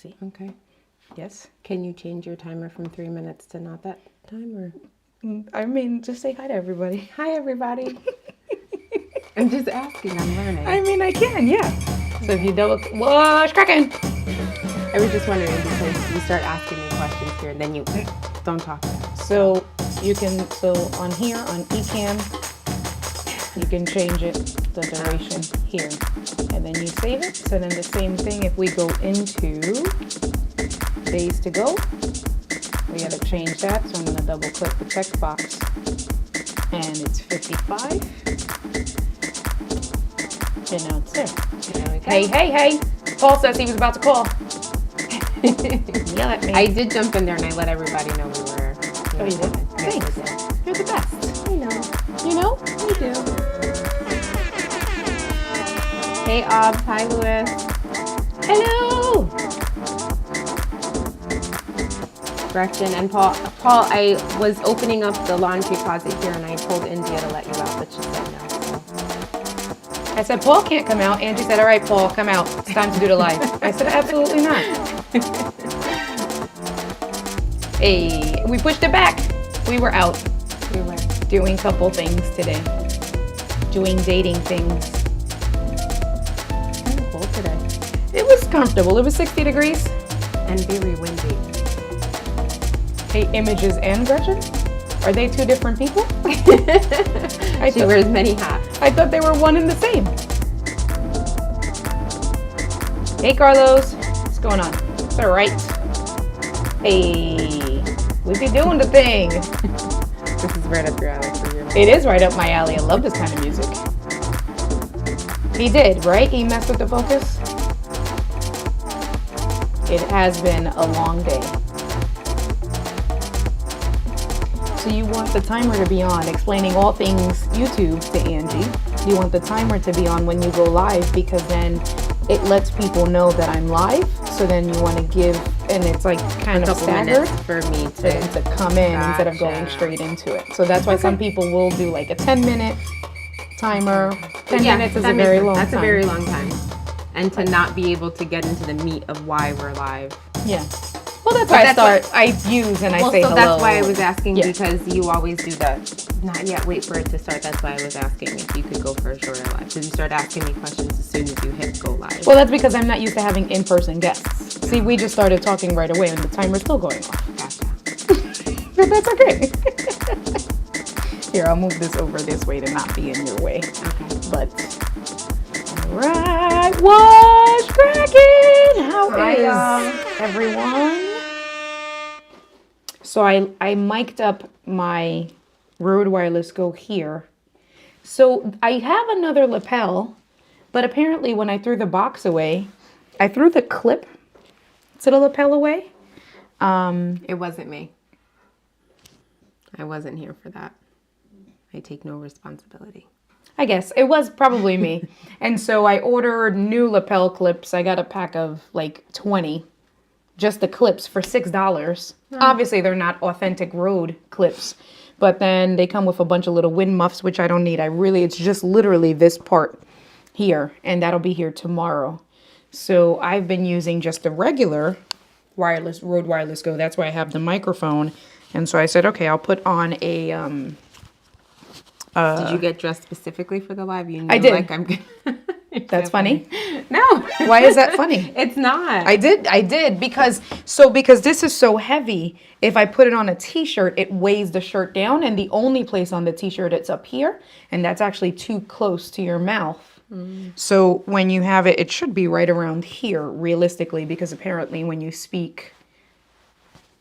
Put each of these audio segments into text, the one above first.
See? Okay. Yes. Can you change your timer from 3 minutes to not that time, or? I mean, just say hi to everybody. Hi, everybody. I'm just asking. I'm learning. I mean, I can, yeah. So if you what's cracking? I was just wondering because you start asking me questions here, and then you don't talk. So you can, on here, on eCam, you can change it, the duration here. And then you save it. So then the same thing, if we go into days to go, we got to change that. So I'm going to double click the text box. And it's 55. And now it's there. There we go. Hey. Paul says he was about to call. Yell at me. I did jump in there and I let everybody know we were. Oh, you did? Thanks. You're the best. I know. You know? You do. Hey, Obs. Hi, Louis. Hello. Gretchen and Paul. Paul, I was opening up the laundry closet here and I told India to let you out, but she said no. So. I said, Paul can't come out. Angie said, all right, Paul, come out. It's time to do the live. I said, absolutely not. Hey, we pushed it back. We were out. We were doing couple things today. Doing dating things. kind of cold today It was comfortable. It was 60 degrees. and very windy. Hey, Images and Gretchen? Are they two different people? She wears many hats. I thought they were one and the same. Hey, Carlos. What's going on? It's all right. Hey, we be doing the thing. This is right up your alley for you. It is right up my alley. I love this kind of music. He did, right? He messed with the focus. It has been a long day. So you want the timer to be on, explaining all things YouTube to Angie. You want the timer to be on when you go live because then it lets people know that I'm live. So then you want to give, and it's like kind of staggered for me to come in instead of going straight into it. So that's why some people will do like a 10-minute timer. 10 minutes is a very long time. That's a very long time. And to not be able to get into the meat of why we're live. Yeah. Well, that's why I use and I say hello. That's why I was asking, Yeah. because you always do that. Not yet, wait for it to start. That's why I was asking if you could go for a shorter live. Because you start asking me questions as soon as you hit go live. Well, that's because I'm not used to having in-person guests. See, we just started talking right away and the timer's still going off. Gotcha. But that's okay. Here, I'll move this over this way to not be in your way. Okay. But, all right, what's cracking? How is everyone? So I mic'd up my Rode Wireless Go here. So I have another lapel, but apparently when I threw the box away, I threw the clip to the lapel away. It wasn't me. I wasn't here for that. I take no responsibility. I guess it was probably me. And so I ordered new lapel clips. I got a pack of like 20, just the clips for $6. Obviously they're not authentic Rode clips, but then they come with a bunch of little wind muffs, which I don't need. It's just literally this part here, and that'll be here tomorrow. So I've been using just the regular Rode Wireless Go. That's why I have the microphone. And so I said, okay, I'll put on a, Did you get dressed specifically for the live? You knew, I did. Like I'm. That's funny. No. Why is that funny? It's not. I did because this is so heavy. If I put it on a t-shirt, it weighs the shirt down, and the only place on the t-shirt it's up here, and that's actually too close to your mouth. So when you have it, it should be right around here, realistically, because apparently when you speak,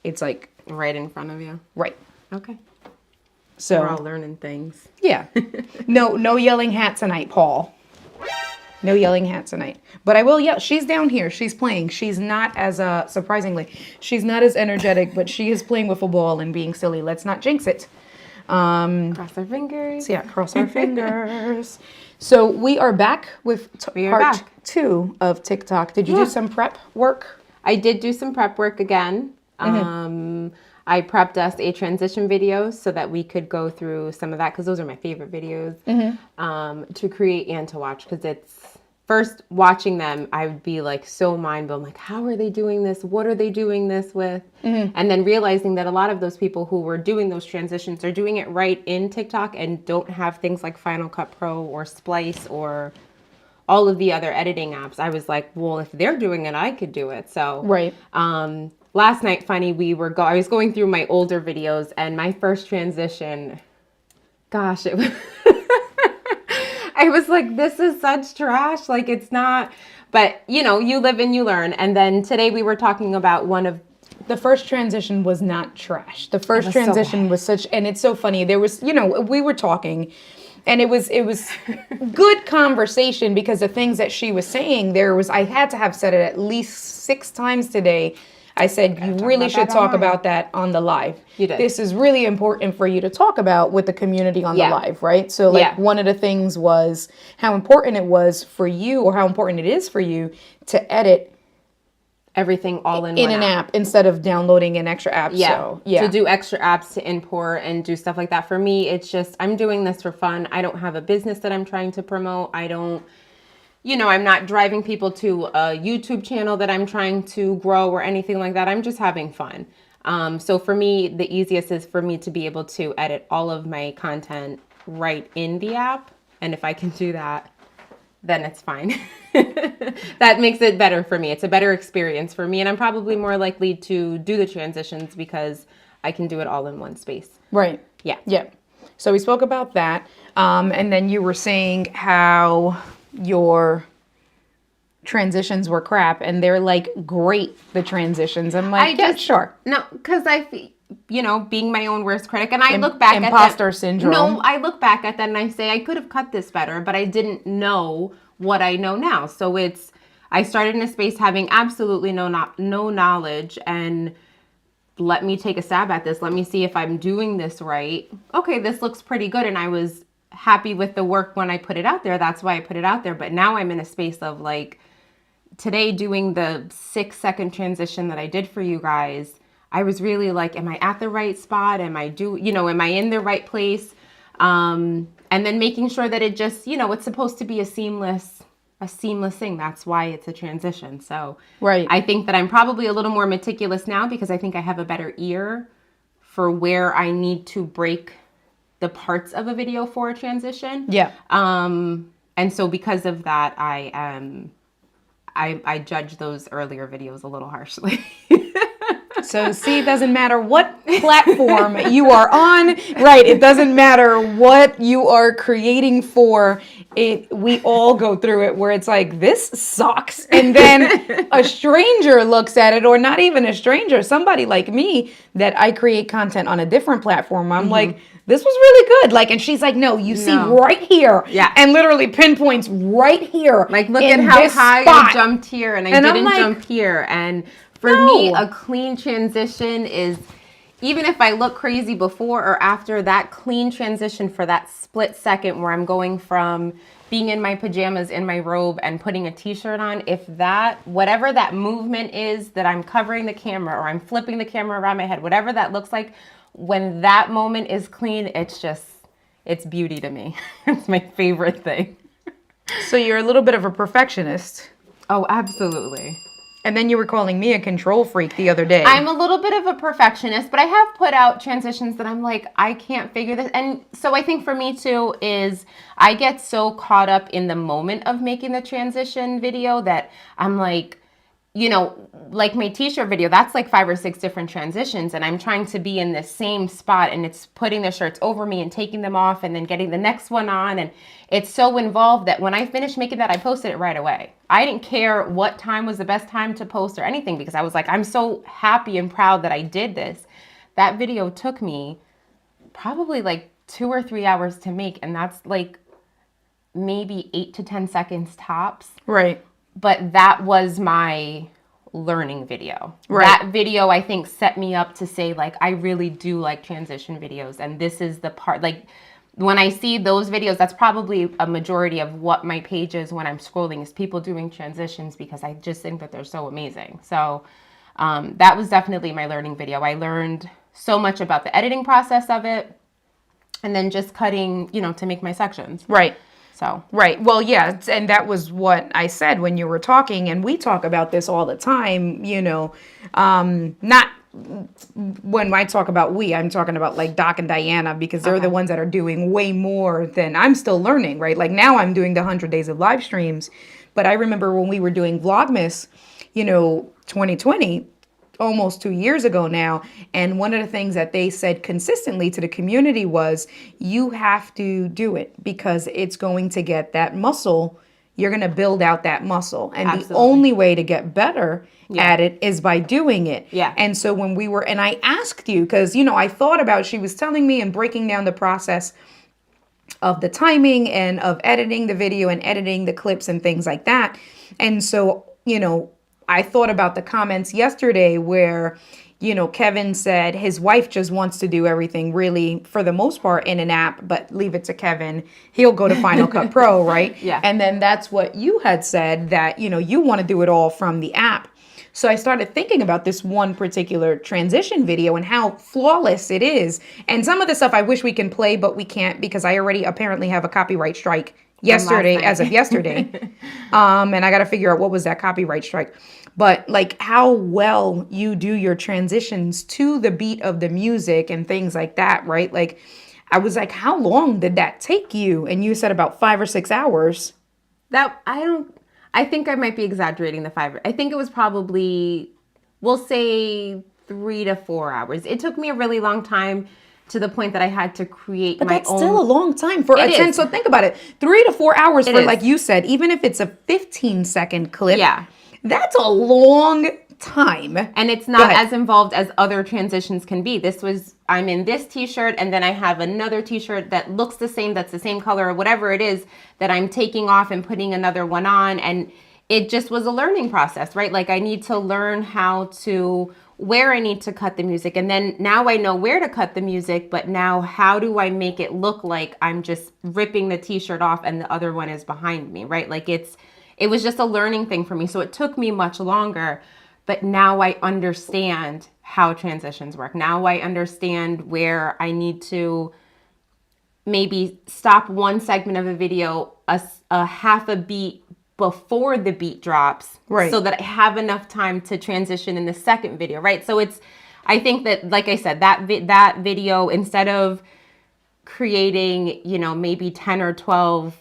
it's like right in front of you. right. Okay. So We're all learning things. yeah, no yelling hat tonight, Paul. No yelling hat tonight. But I will yell. She's down here. She's playing. She's not as, surprisingly, she's not as energetic, but she is playing with a ball and being silly. Let's not jinx it. Cross our fingers. So yeah, cross our fingers. So we are back with part 2 of TikTok. Did you do some prep work? I did do some prep work again. I prepped us a transition video so that we could go through some of that, because those are my favorite videos to create and to watch, because first watching them, I would be like so mind blown, like, how are they doing this? What are they doing this with? And then realizing that a lot of those people who were doing those transitions are doing it right in TikTok and don't have things like Final Cut Pro or Splice or all of the other editing apps. I was like, well, if they're doing it, I could do it. So Right. Last night, funny, I was going through my older videos, and my first transition, gosh, it was I was like, this is such trash. Like, it's not, but you know, you live and you learn. And then today we were talking about the first transition was not trash. The first was so transition was such, and it's so funny. There was, you know, we were talking, and it was good conversation, because the things that she was saying, I had to have said it at least 6 times today. I said, you really should talk about that on the live. You did. This is really important for you to talk about with the community on the Yeah. live, right? So like one of the things was how important it was for you, or how important it is for you, to edit everything all in in one an app instead of downloading an extra app. Yeah. So, yeah. To do extra apps to import and do stuff like that. For me, it's just, I'm doing this for fun. I don't have a business that I'm trying to promote. I'm not driving people to a YouTube channel that I'm trying to grow or anything like that. I'm just having fun. So for me, the easiest is for me to be able to edit all of my content right in the app. And if I can do that, then it's fine. That makes it better for me. It's a better experience for me. And I'm probably more likely to do the transitions because I can do it all in one space. Right. Yeah. Yeah. So we spoke about that. And then you were saying how your transitions were crap, and they're like great, the transitions. I'm like, yeah, sure. No, because being my own worst critic, and I look back at imposter syndrome. No, I look back at that and I say I could have cut this better, but I didn't know what I know now. So I started in a space having absolutely no knowledge, and let me take a stab at this. Let me see if I'm doing this right. Okay, this looks pretty good, and I was happy with the work when I put it out there. That's why I put it out there. But now I'm in a space of like, today doing the 6-second transition that I did for you guys, I was really like, am I at the right spot? Am I in the right place? And then making sure that it just, it's supposed to be a seamless thing. That's why it's a transition. So right. I think that I'm probably a little more meticulous now because I think I have a better ear for where I need to break the parts of a video for a transition. Yeah. And so because of that, I judge those earlier videos a little harshly. So see, it doesn't matter what platform you are on, right? It doesn't matter what you are creating for it. We all go through it where it's like, this sucks. And then a stranger looks at it, or not even a stranger, somebody like me that I create content on a different platform. I'm like, this was really good. Like, and she's like, no, you see right here. Yeah. And literally pinpoints right here. Like, look at how high I jumped here and I didn't jump here. And for me, a clean transition is, even if I look crazy before or after, that clean transition for that split second where I'm going from being in my pajamas in my robe and putting a t-shirt on, whatever that movement is that I'm covering the camera or I'm flipping the camera around my head, whatever that looks like, when that moment is clean, it's beauty to me. It's my favorite thing. So you're a little bit of a perfectionist. Oh, absolutely. And then you were calling me a control freak the other day. I'm a little bit of a perfectionist, but I have put out transitions that I'm like, I can't figure this. And so I think for me too is I get so caught up in the moment of making the transition video that I'm like, like my t-shirt video, that's like 5 or 6 different transitions, and I'm trying to be in the same spot, and it's putting the shirts over me and taking them off and then getting the next one on, and it's so involved that when I finished making that, I posted it right away. I didn't care what time was the best time to post or anything because I was like, I'm so happy and proud that I did this. That video took me probably like 2 or 3 hours to make, and that's like maybe 8 to 10 seconds tops. Right. But that was my learning video. Right. That video, I think, set me up to say, like, I really do like transition videos. And this is the part, like, when I see those videos, that's probably a majority of what my page is when I'm scrolling, is people doing transitions, because I just think that they're so amazing. So that was definitely my learning video. I learned so much about the editing process of it, and then just cutting, to make my sections. Right. So Right. Well, yeah, and that was what I said when you were talking, and we talk about this all the time, not when I talk about we, I'm talking about like Doc and Diana, because they're the ones that are doing way more than I'm still learning, right? Like now I'm doing the 100 days of live streams, but I remember when we were doing Vlogmas, 2020, almost 2 years ago now. And one of the things that they said consistently to the community was, you have to do it because it's going to get that muscle. You're going to build out that muscle. And the only way to get better at it is by doing it. Yeah. And so when we were, and I asked you, because, I thought about, she was telling me and breaking down the process of the timing and of editing the video and editing the clips and things like that. And so, I thought about the comments yesterday where, Kevin said his wife just wants to do everything really, for the most part, in an app, but leave it to Kevin. He'll go to Final Cut Pro, right? Yeah. And then that's what you had said, that, you want to do it all from the app. So I started thinking about this one particular transition video and how flawless it is. And some of the stuff I wish we can play, but we can't because I already apparently have a copyright strike as of yesterday. And I got to figure out what was that copyright strike. But like how well you do your transitions to the beat of the music and things like that, right? Like I was like, how long did that take you? And you said about 5 or 6 hours. I think I might be exaggerating the 5. I think it was probably, we'll say 3 to 4 hours. It took me a really long time, to the point that I had to create my own. But that's still a long time for a 10. So think about it. 3 to 4 hours for, like you said, even if it's a 15-second clip. Yeah. That's a long time. And it's not as involved as other transitions can be. I'm in this t-shirt and then I have another t-shirt that looks the same, that's the same color or whatever it is that I'm taking off and putting another one on. And it just was a learning process, right? Like I need to learn where I need to cut the music. And then now I know where to cut the music, but now how do I make it look like I'm just ripping the t-shirt off and the other one is behind me, right? Like it was just a learning thing for me. So it took me much longer, but now I understand how transitions work. Now I understand where I need to maybe stop one segment of a video, a half a beat before the beat drops, right, so that I have enough time to transition in the second video, right? So I think that, like I said, that video, instead of creating, maybe 10 or 12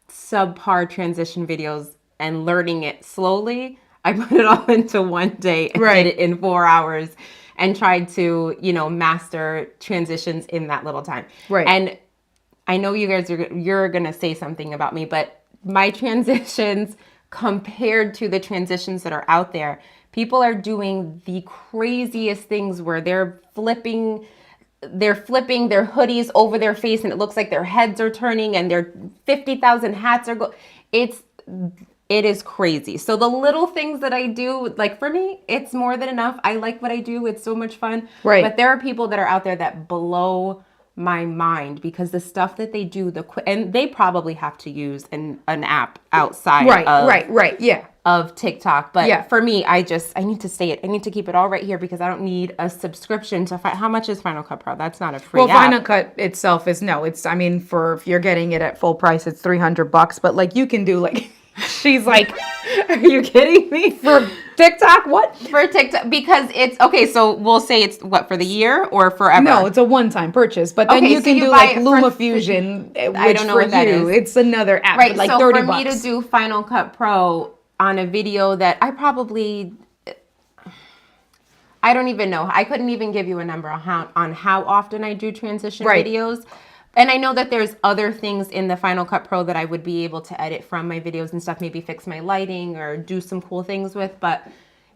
subpar transition videos and learning it slowly, I put it all into one day and did it in 4 hours and tried to, master transitions in that little time. Right. And I know you guys you're going to say something about me, but my transitions compared to the transitions that are out there, people are doing the craziest things where they're flipping their hoodies over their face and it looks like their heads are turning and their 50,000 hats are it is crazy. So the little things that I do, like for me, it's more than enough. I like what I do. It's so much fun. Right. But there are people that are out there that blow my mind because the stuff that they do, and they probably have to use an app outside of TikTok. But for me, I need to say it. I need to keep it all right here because I don't need a subscription to how much is Final Cut Pro? That's not a free app. Final Cut itself is if you're getting it at full price, it's $300. But like you can do like, she's like, are you kidding me? For TikTok? What? For TikTok, because it's, okay, so we'll say it's what, for the year or forever? No, it's a one-time purchase. But then you can do like LumaFusion, which I don't know what that is. It's another app, right, like so $30. For me to do Final Cut Pro on a video that I don't even know. I couldn't even give you a number on how often I do transition videos. And I know that there's other things in the Final Cut Pro that I would be able to edit from my videos and stuff, maybe fix my lighting or do some cool things with, but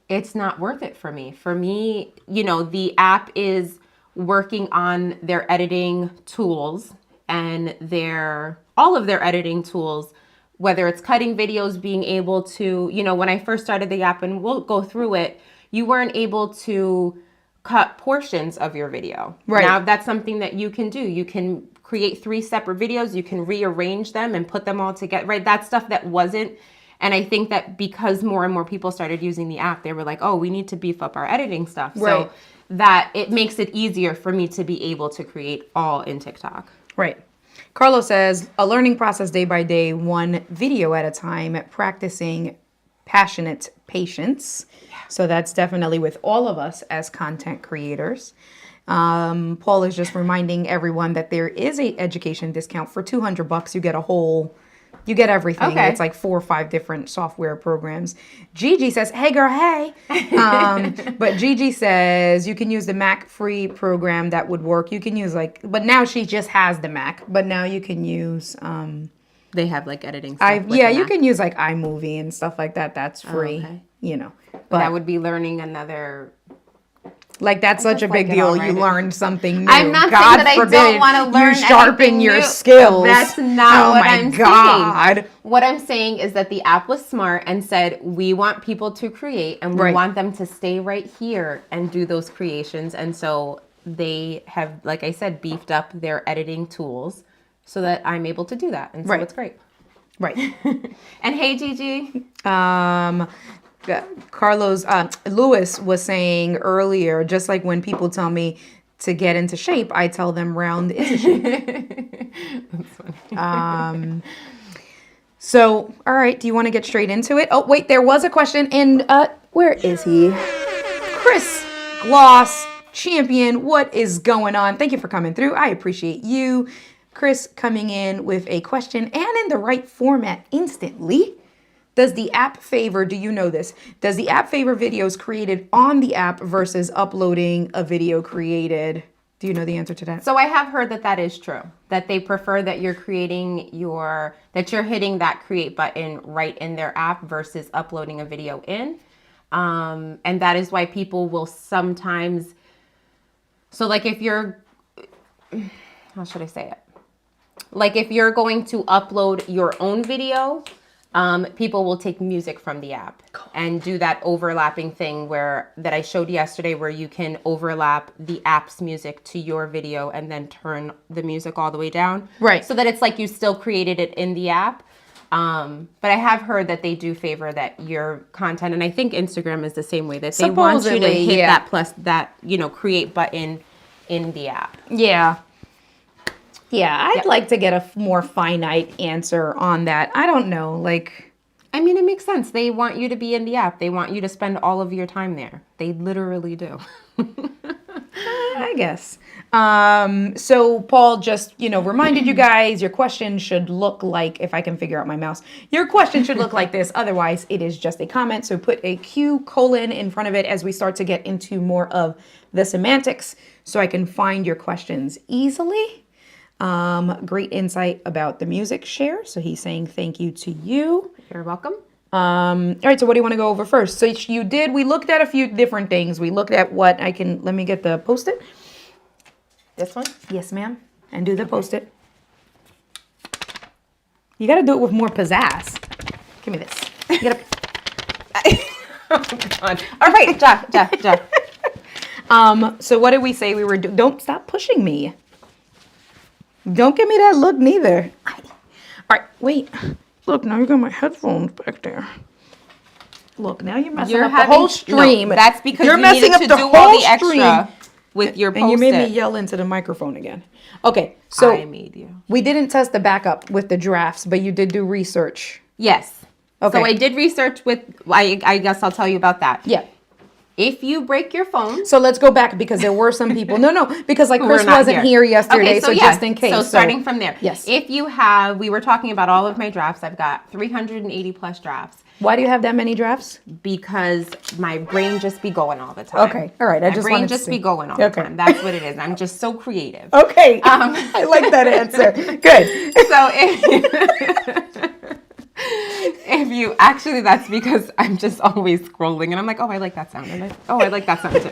it's not worth it for me. For me, the app is working on their editing tools and all of their editing tools, whether it's cutting videos, being able to, when I first started the app, and we'll go through it, you weren't able to cut portions of your video. Right. Now that's something that you can do. You can create 3 separate videos. You can rearrange them and put them all together, right? That's stuff that wasn't. And I think that because more and more people started using the app, they were like, oh, we need to beef up our editing stuff. Right. So that it makes it easier for me to be able to create all in TikTok. Right. Carlos says, a learning process day by day, one video at a time, practicing passionate patience. Yeah. So that's definitely with all of us as content creators. Paul is just reminding everyone that there is a education discount for $200. You get everything. Okay. It's like 4 or 5 different software programs. Gigi says, hey girl, hey. But Gigi says you can use the Mac free program that would work. You can use but now she just has the Mac, but now you can use, they have like editing stuff. you can use like iMovie and stuff like that. That's free, But that would be learning another. Like that's such a big deal. You learned something new. I'm not God saying that forbid I don't want to learn. You sharpen your new. skills. That's not what I'm saying. What I'm saying is that the app was smart and said we want people to create and we want them to stay right here and do those creations. And so they have, like I said, beefed up their editing tools so that I'm able to do that. And so it's great. Right. And hey, Gigi. Lewis was saying earlier, just like when people tell me to get into shape, I tell them round is a shape. That's funny. So, all right, do you want to get straight into it? Oh, wait, there was a question, and where is he? Chris Gloss, champion, what is going on? Thank you for coming through. I appreciate you. Chris coming in with a question and in the right format instantly. Does the app favor, do you know this? Does the app favor videos created on the app versus uploading a video created? Do you know the answer to that? So I have heard that is true, that they prefer that you're that you're hitting that create button right in their app versus uploading a video in. And that is why people will sometimes, so like if you're, how should I say it? Like if you're going to upload your own video, people will take music from the app and do that overlapping thing that I showed yesterday where you can overlap the app's music to your video and then turn the music all the way down. Right. So that it's like you still created it in the app. But I have heard that they do favor that your content, and I think Instagram is the same way, that they want you to hit that plus that, create button in the app. Yeah. Yeah, I'd like to get a more finite answer on that. I don't know, I mean, it makes sense. They want you to be in the app. They want you to spend all of your time there. They literally do. I guess. So Paul just, reminded you guys your question should look like, if I can figure out my mouse, your question should look like this. Otherwise, it is just a comment. So put a Q: in front of it as we start to get into more of the semantics so I can find your questions easily. Great insight about the music share. So he's saying thank you to you. You're welcome. All right, so what do you want to go over first? So we looked at a few different things. We looked at let me get the Post-it. This one? Yes, ma'am. And do the Post-it. You got to do it with more pizzazz. Give me this. You gotta... Oh, God. All right, Jeff. So what did we say we were doing? Don't stop pushing me. Don't give me that look neither. All right, wait. Look, now you got my headphones back there. Look, now you're messing up the whole stream. No, that's because you're messing up the whole the extra with your Post-it. And you made me yell into the microphone again. Okay, so I made you. We didn't test the backup with the drafts, but you did do research. Yes. Okay. So I did research I guess I'll tell you about that. Yeah. If you break your phone. So let's go back because there were some people. No, because Chris wasn't here yesterday, so just in case. So starting from there. Yes. If you we were talking about all of my drafts. I've got 380 plus drafts. Why do you have that many drafts? Because my brain just be going all the time. Okay, all right. My brain just be going all the time. That's what it is. I'm just so creative. Okay, I like that answer. Good. So if you actually, that's because I'm just always scrolling and I'm like, oh, I like that sound. And I like that sound too.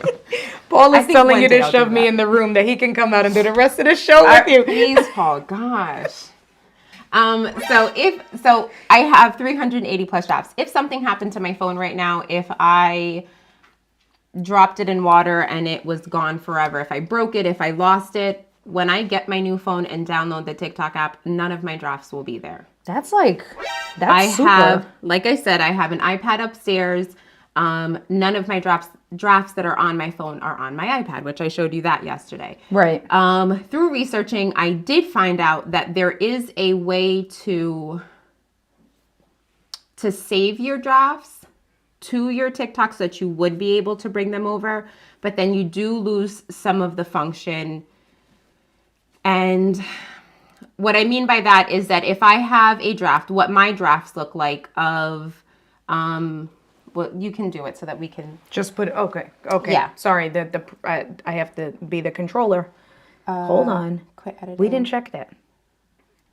Paul is telling you to shove me in the room that he can come out and do the rest of the show with you. Please, Paul. Gosh. So I have 380 plus drafts. If something happened to my phone right now, if I dropped it in water and it was gone forever, if I broke it, if I lost it, when I get my new phone and download the TikTok app, none of my drafts will be there. That's super. Like I said, I have an iPad upstairs. None of my drafts drafts that are on my phone are on my iPad, which I showed you that yesterday. Right. Through researching, I did find out that there is a way to save your drafts to your TikTok so that you would be able to bring them over, but then you do lose some of the function. And what I mean by that is that if I have a draft, what my drafts look like of, well, you can do it so that we can Just put, okay. Yeah. Sorry, I have to be the controller. Hold on. quit editing. We didn't check that.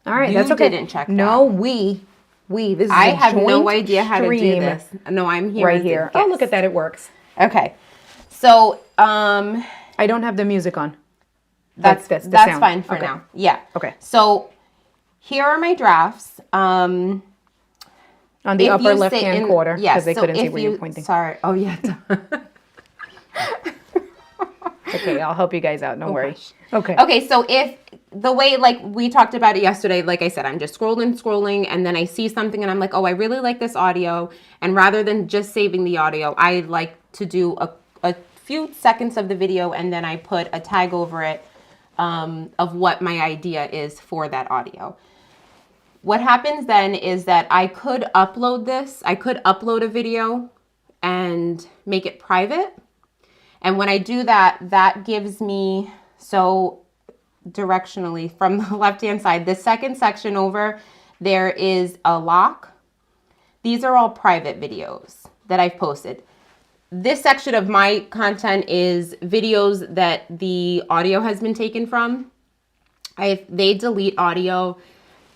All right, You that's okay. didn't check No, we, this is I a have no joint idea how to do stream this. No, I'm here. right as a here. Oh, look guest. at that, it works. Okay. So, I don't have the music on. that's the that's sound. fine for Okay. now. Yeah. Okay. So, here are my drafts. On the If upper you sit left-hand in- corner, yes, because they so couldn't see if where you- you're pointing. Sorry. Oh, yeah. Okay, I'll help you guys out. Don't worry. gosh. Okay. Okay, so if the way, like we talked about it yesterday, like I said, I'm just scrolling, and then I see something and I'm like, oh, I really like this audio. And rather than just saving the audio, I like to do a few seconds of the video and then I put a tag over it of what my idea is for that audio. What happens then is that I could upload this. I could upload a video and make it private. And when I do that, that gives me, so directionally from the left-hand side, the second section over, there is a lock. These are all private videos that I've posted. This section of my content is videos that the audio has been taken from. They delete audio.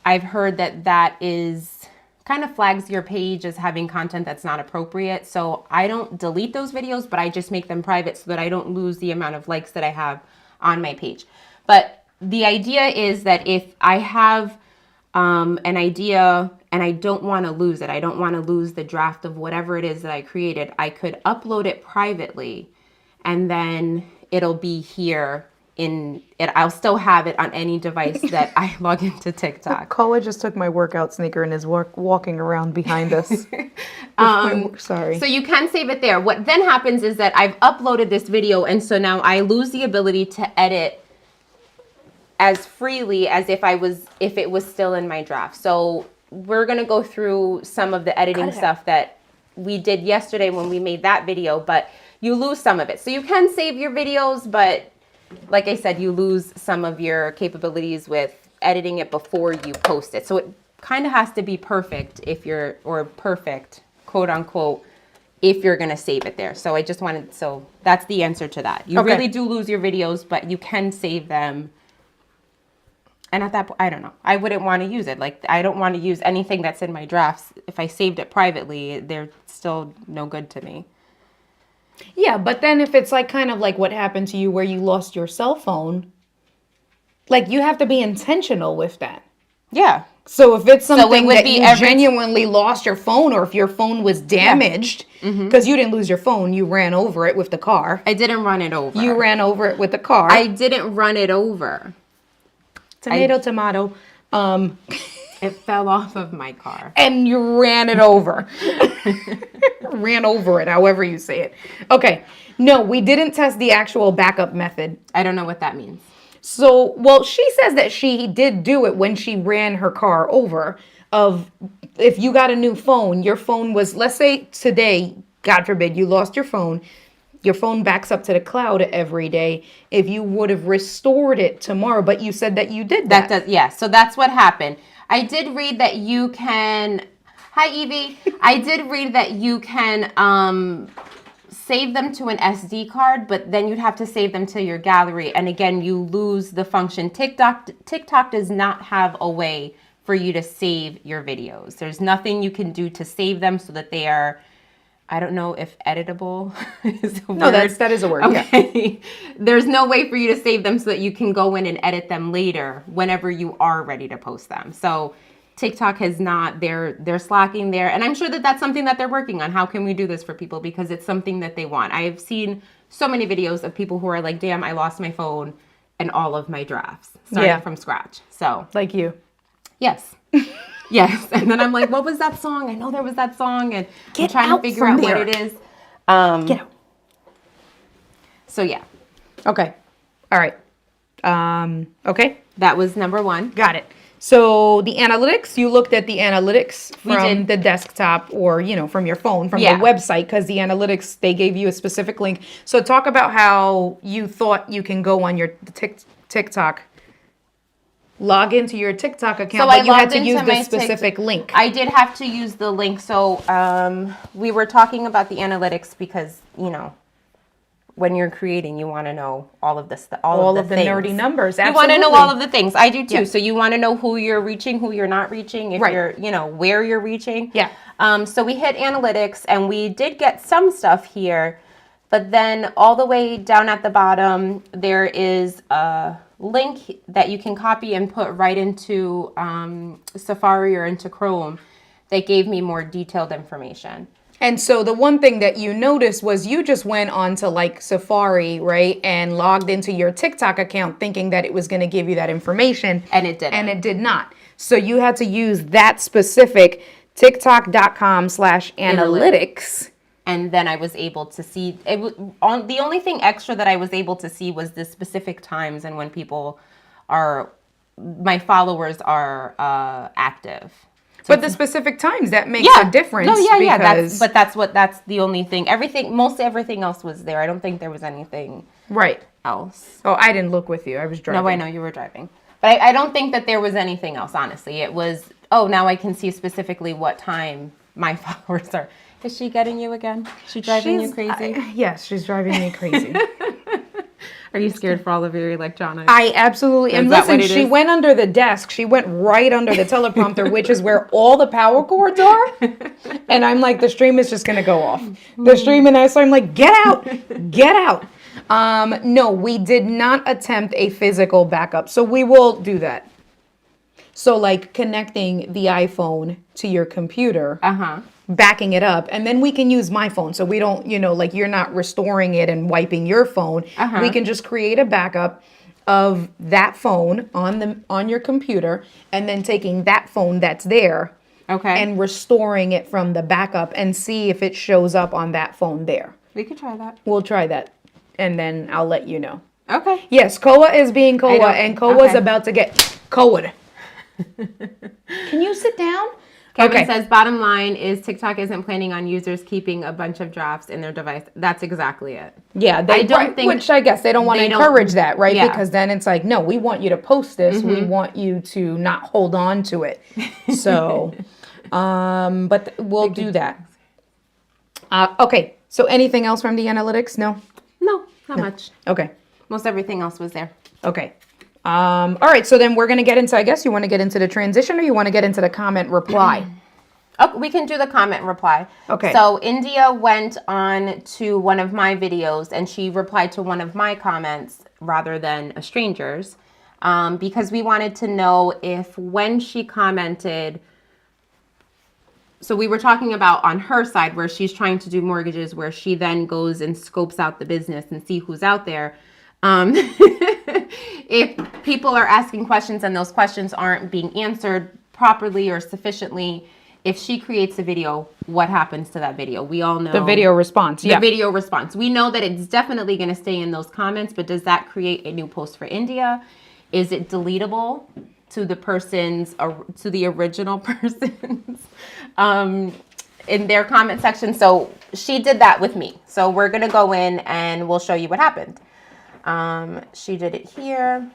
I've heard that is kind of flags your page as having content that's not appropriate. So I don't delete those videos, but I just make them private so that I don't lose the amount of likes that I have on my page. But the idea is that if I have an idea and I don't want to lose it, I don't want to lose the draft of whatever it is that I created, I could upload it privately and then it'll be here in it. I'll still have it on any device that I log into TikTok. Koa just took my workout sneaker and is walking around behind us. Sorry. So you can save it there. What then happens is that I've uploaded this video, and so now I lose the ability to edit as freely as if it was still in my draft. So we're gonna go through some of the editing stuff that we did yesterday when we made that video, but you lose some of it. So you can save your videos, but like I said, you lose some of your capabilities with editing it before you post it. So it kind of has to be perfect or perfect, quote unquote, if you're going to save it there. So so that's the answer to that. You really do lose your videos, but you can save them. And at that point, I don't know. I wouldn't want to use it. Like, I don't want to use anything that's in my drafts. If I saved it privately, they're still no good to me. Yeah, but then if it's like kind of like what happened to you where you lost your cell phone, like you have to be intentional with that. Yeah. So if it's something would that be you genuinely lost your phone, or if your phone was damaged, because you didn't lose your phone, you ran over it with the car. I didn't run it over. You ran over it with the car. I didn't run it over. Tomato. It fell off of my car. And you ran it over. Ran over it, however you say it. Okay. No, we didn't test the actual backup method. I don't know what that means. So, well, she says that she did do it when she ran her car over. Of if you got a new phone, your phone was, let's say today, God forbid, you lost your phone backs up to the cloud every day. If you would have restored it tomorrow, but you said that you did that. Yeah, so that's what happened. I did read that you can, hi Evie. I did read that you can save them to an SD card, but then you'd have to save them to your gallery. And again, you lose the function. TikTok does not have a way for you to save your videos. There's nothing you can do to save them so that they are, I don't know if editable is a word. No, that is a word. Okay. Yeah. There's no way for you to save them so that you can go in and edit them later whenever you are ready to post them. So TikTok has not, they're slacking there. And I'm sure that that's something that they're working on. How can we do this for people? Because it's something that they want. I've seen so many videos of people who are like, damn, I lost my phone and all of my drafts starting from scratch. So like you. Yes. Yes. And then I'm like, what was that song? I know there was that song. And I'm trying to figure out what it is. Get out. So yeah, Okay. All right. Okay. that was number one. Got it. So the analytics, you looked at the analytics We from did. the desktop or, from your phone, from Yeah. the website, because the analytics, they gave you a specific link. So talk about how you thought you can go on your TikTok, log into your TikTok account, So but you had logged to use into my this specific link. I did have to use the link. So we were talking about the analytics because, when you're creating, you want to know all of this, All of the things. nerdy numbers. You want to know Absolutely. all of the things. I do too. Yeah. So you want to know who you're reaching, who you're not reaching, if Right. you're, where you're reaching. Yeah. So we hit analytics and we did get some stuff here, but then all the way down at the bottom, there is a link that you can copy and put right into Safari or into Chrome that gave me more detailed information. And so the one thing that you noticed was you just went on to like Safari, right? And logged into your TikTok account thinking that it was going to give you that information. And it didn't. And it did not. So you had to use that specific TikTok.com/analytics. And then I was able to see it. The only thing extra that I was able to see was the specific times and when my followers are active. But the specific times, that makes a difference. No, yeah. Because, That's the only thing. Most everything else was there. I don't think there was anything right. else. Oh, I didn't look with you. I was driving. No, I know you were driving. But I don't think that there was anything else, honestly. It was, now I can see specifically what time my followers are. Is she getting you again? Is she driving you crazy? Yes, she's driving me crazy. Are you scared for all of your electronics? I absolutely am. Is that Listen, what it she is? went under the desk. She went right under the teleprompter, which is where all the power cords are. And I'm like, the stream is just going to go off. The stream, and so I'm like, get out, get out. No, we did not attempt a physical backup. So we will do that. So like connecting the iPhone to your computer. Backing it up, and then we can use my phone, so we don't, like you're not restoring it and wiping your phone. We can just create a backup of that phone on your computer, and then taking that phone that's there, and restoring it from the backup, and see if it shows up on that phone there. We could try that. We'll try that, and then I'll let you know. Okay. Yes, Koa is being Koa, and Koa's about to get Koa'd. Can you sit down? Kevin says, bottom line is TikTok isn't planning on users keeping a bunch of drafts in their device. That's exactly it. Yeah, which I guess they don't want to encourage that, right? Yeah. Because then it's like, no, we want you to post this. We want you to not hold on to it. So, but we'll do that. Okay, so anything else from the analytics? No? No, not much. Okay. Most everything else was there. Okay. All right, so then we're going to get into, I guess you want to get into the transition or you want to get into the comment reply? Oh, we can do the comment reply. Okay. So India went on to one of my videos and she replied to one of my comments rather than a stranger's because we wanted to know if when she commented, so we were talking about on her side where she's trying to do mortgages, where she then goes and scopes out the business and see who's out there. If people are asking questions and those questions aren't being answered properly or sufficiently, if she creates a video, what happens to that video? We all know The video response, the video response. We know that it's definitely going to stay in those comments, but does that create a new post for India? Is it deletable to the original person's in their comment section? So she did that with me. So we're going to go in and we'll show you what happened. She did it here.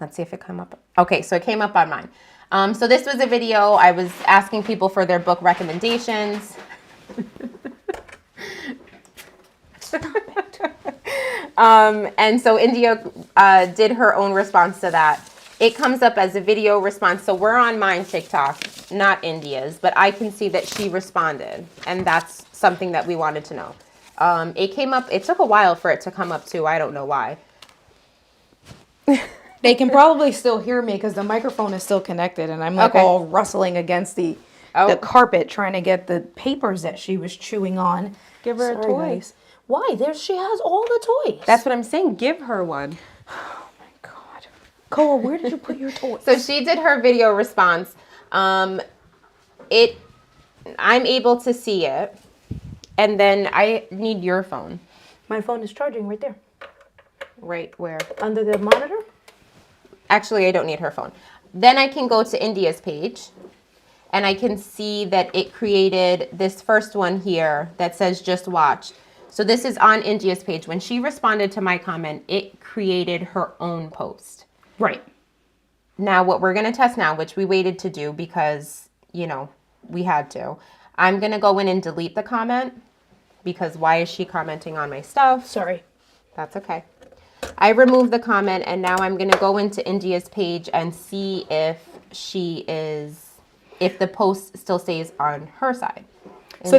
Let's see if it came up. Okay, so it came up on mine. So this was a video. I was asking people for their book recommendations. And so India did her own response to that. It comes up as a video response. So we're on mine TikTok, not India's, but I can see that she responded. And that's something that we wanted to know. It came up, it took a while for it to come up too. I don't know why. They can probably still hear me because the microphone is still connected and I'm like all rustling against the carpet trying to get the papers that she was chewing on. Give her a toy. Guys. Why? She has all the toys. That's what I'm saying. Give her one. Oh my God. Koa, where did you put your toys? So she did her video response. I'm able to see it. And then I need your phone. My phone is charging right there. Right where? Under the monitor? Actually, I don't need her phone. Then I can go to India's page, and I can see that it created this first one here that says just watch. So this is on India's page. When she responded to my comment, it created her own post. Right. Now, what we're going to test now, which we waited to do because, you know, we had to. I'm going to go in and delete the comment because why is she commenting on my stuff? Sorry. That's okay. I removed the comment, and now I'm going to go into India's page and see if if the post still stays on her side. So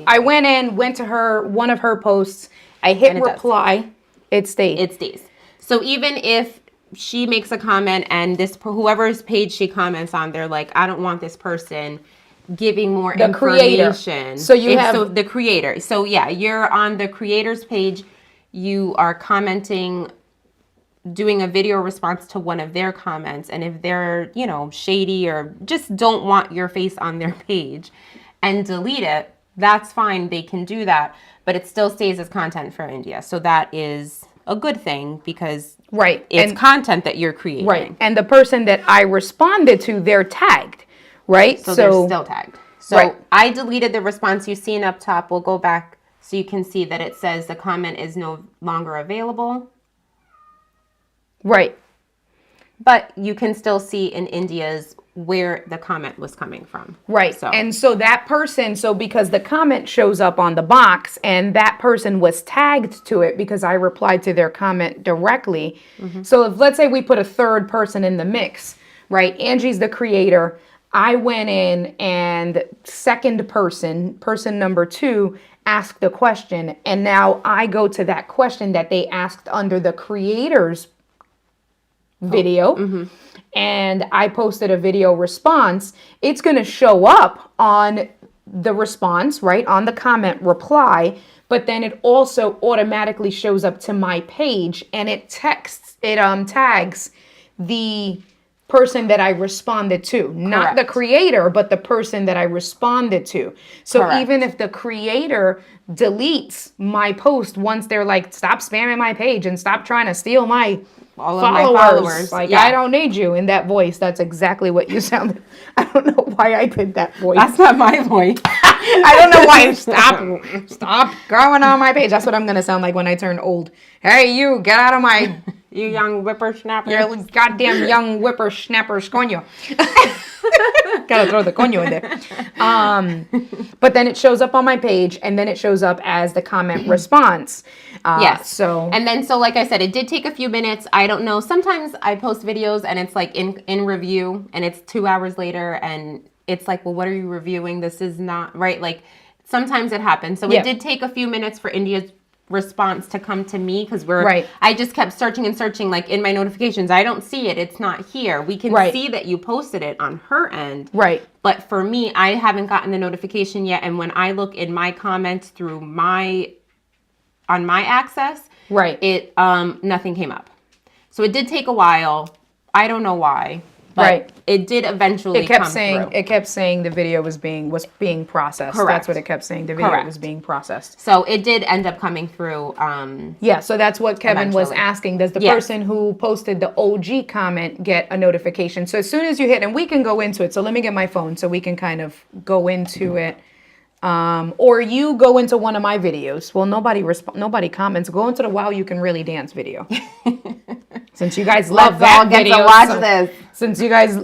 I went to one of her posts. I hit reply. It stayed. It stays. So even if she makes a comment and whoever's page she comments on, they're like, I don't want this person giving more information. Creator. So so the creator. So yeah, you're on the creator's page. You are commenting, doing a video response to one of their comments. And if they're, you know, shady or just don't want your face on their page and delete it, that's fine. They can do that. But it still stays as content for India. So that is a good thing because it's content that you're creating. Right. And the person that I responded to, they're tagged. Right. So they're still tagged. So I deleted the response you've seen up top. We'll go back so you can see that it says the comment is no longer available. Right. But you can still see in India's where the comment was coming from. Right. And so that person, because the comment shows up on the box and that person was tagged to it because I replied to their comment directly. Mm-hmm. So if let's say we put a third person in the mix, right? Angie's the creator. I went in and second person number 2, asked the question. And now I go to that question that they asked under the creator's video. Mm-hmm. And I posted a video response. It's going to show up on the response, right? On the comment reply. But then it also automatically shows up to my page and it tags the person that I responded to, not the creator, but the person that I responded to. So even if the creator deletes my post once they're like, stop spamming my page and stop trying to steal my followers. Like, I don't need you in that voice. That's exactly what you sounded. I don't know why I did that voice. That's not my voice. I don't know why. Stop going on my page. That's what I'm going to sound like when I turn old. Hey, you, get out of my... You young whippersnapper. You goddamn young whippersnappers, coño. Gotta throw the coño in there. But then it shows up on my page, and then it shows up as the comment response. Yes. And then, like I said, it did take a few minutes. I don't know. Sometimes I post videos, and it's like in review, and it's 2 hours later, and it's like, well, what are you reviewing? This is not right. Like sometimes it happens. So it did take a few minutes for India's response to come to me because I just kept searching and searching like in my notifications. I don't see it. It's not here. We can see that you posted it on her end. Right. But for me, I haven't gotten the notification yet. And when I look in my comments through on my access, it nothing came up. So it did take a while. I don't know why. But it did eventually come through. It kept saying the video was being processed. Correct. That's what it kept saying. The video was being processed. So it did end up coming through. So that's what Kevin was asking. Does the person who posted the OG comment get a notification? So as soon as you hit, and we can go into it. So let me get my phone so we can kind of go into it. Or you go into one of my videos. Well, nobody comments. Go into the Wow You Can Really Dance video. Since you guys love that video. Let's all get to watch this. Since you guys...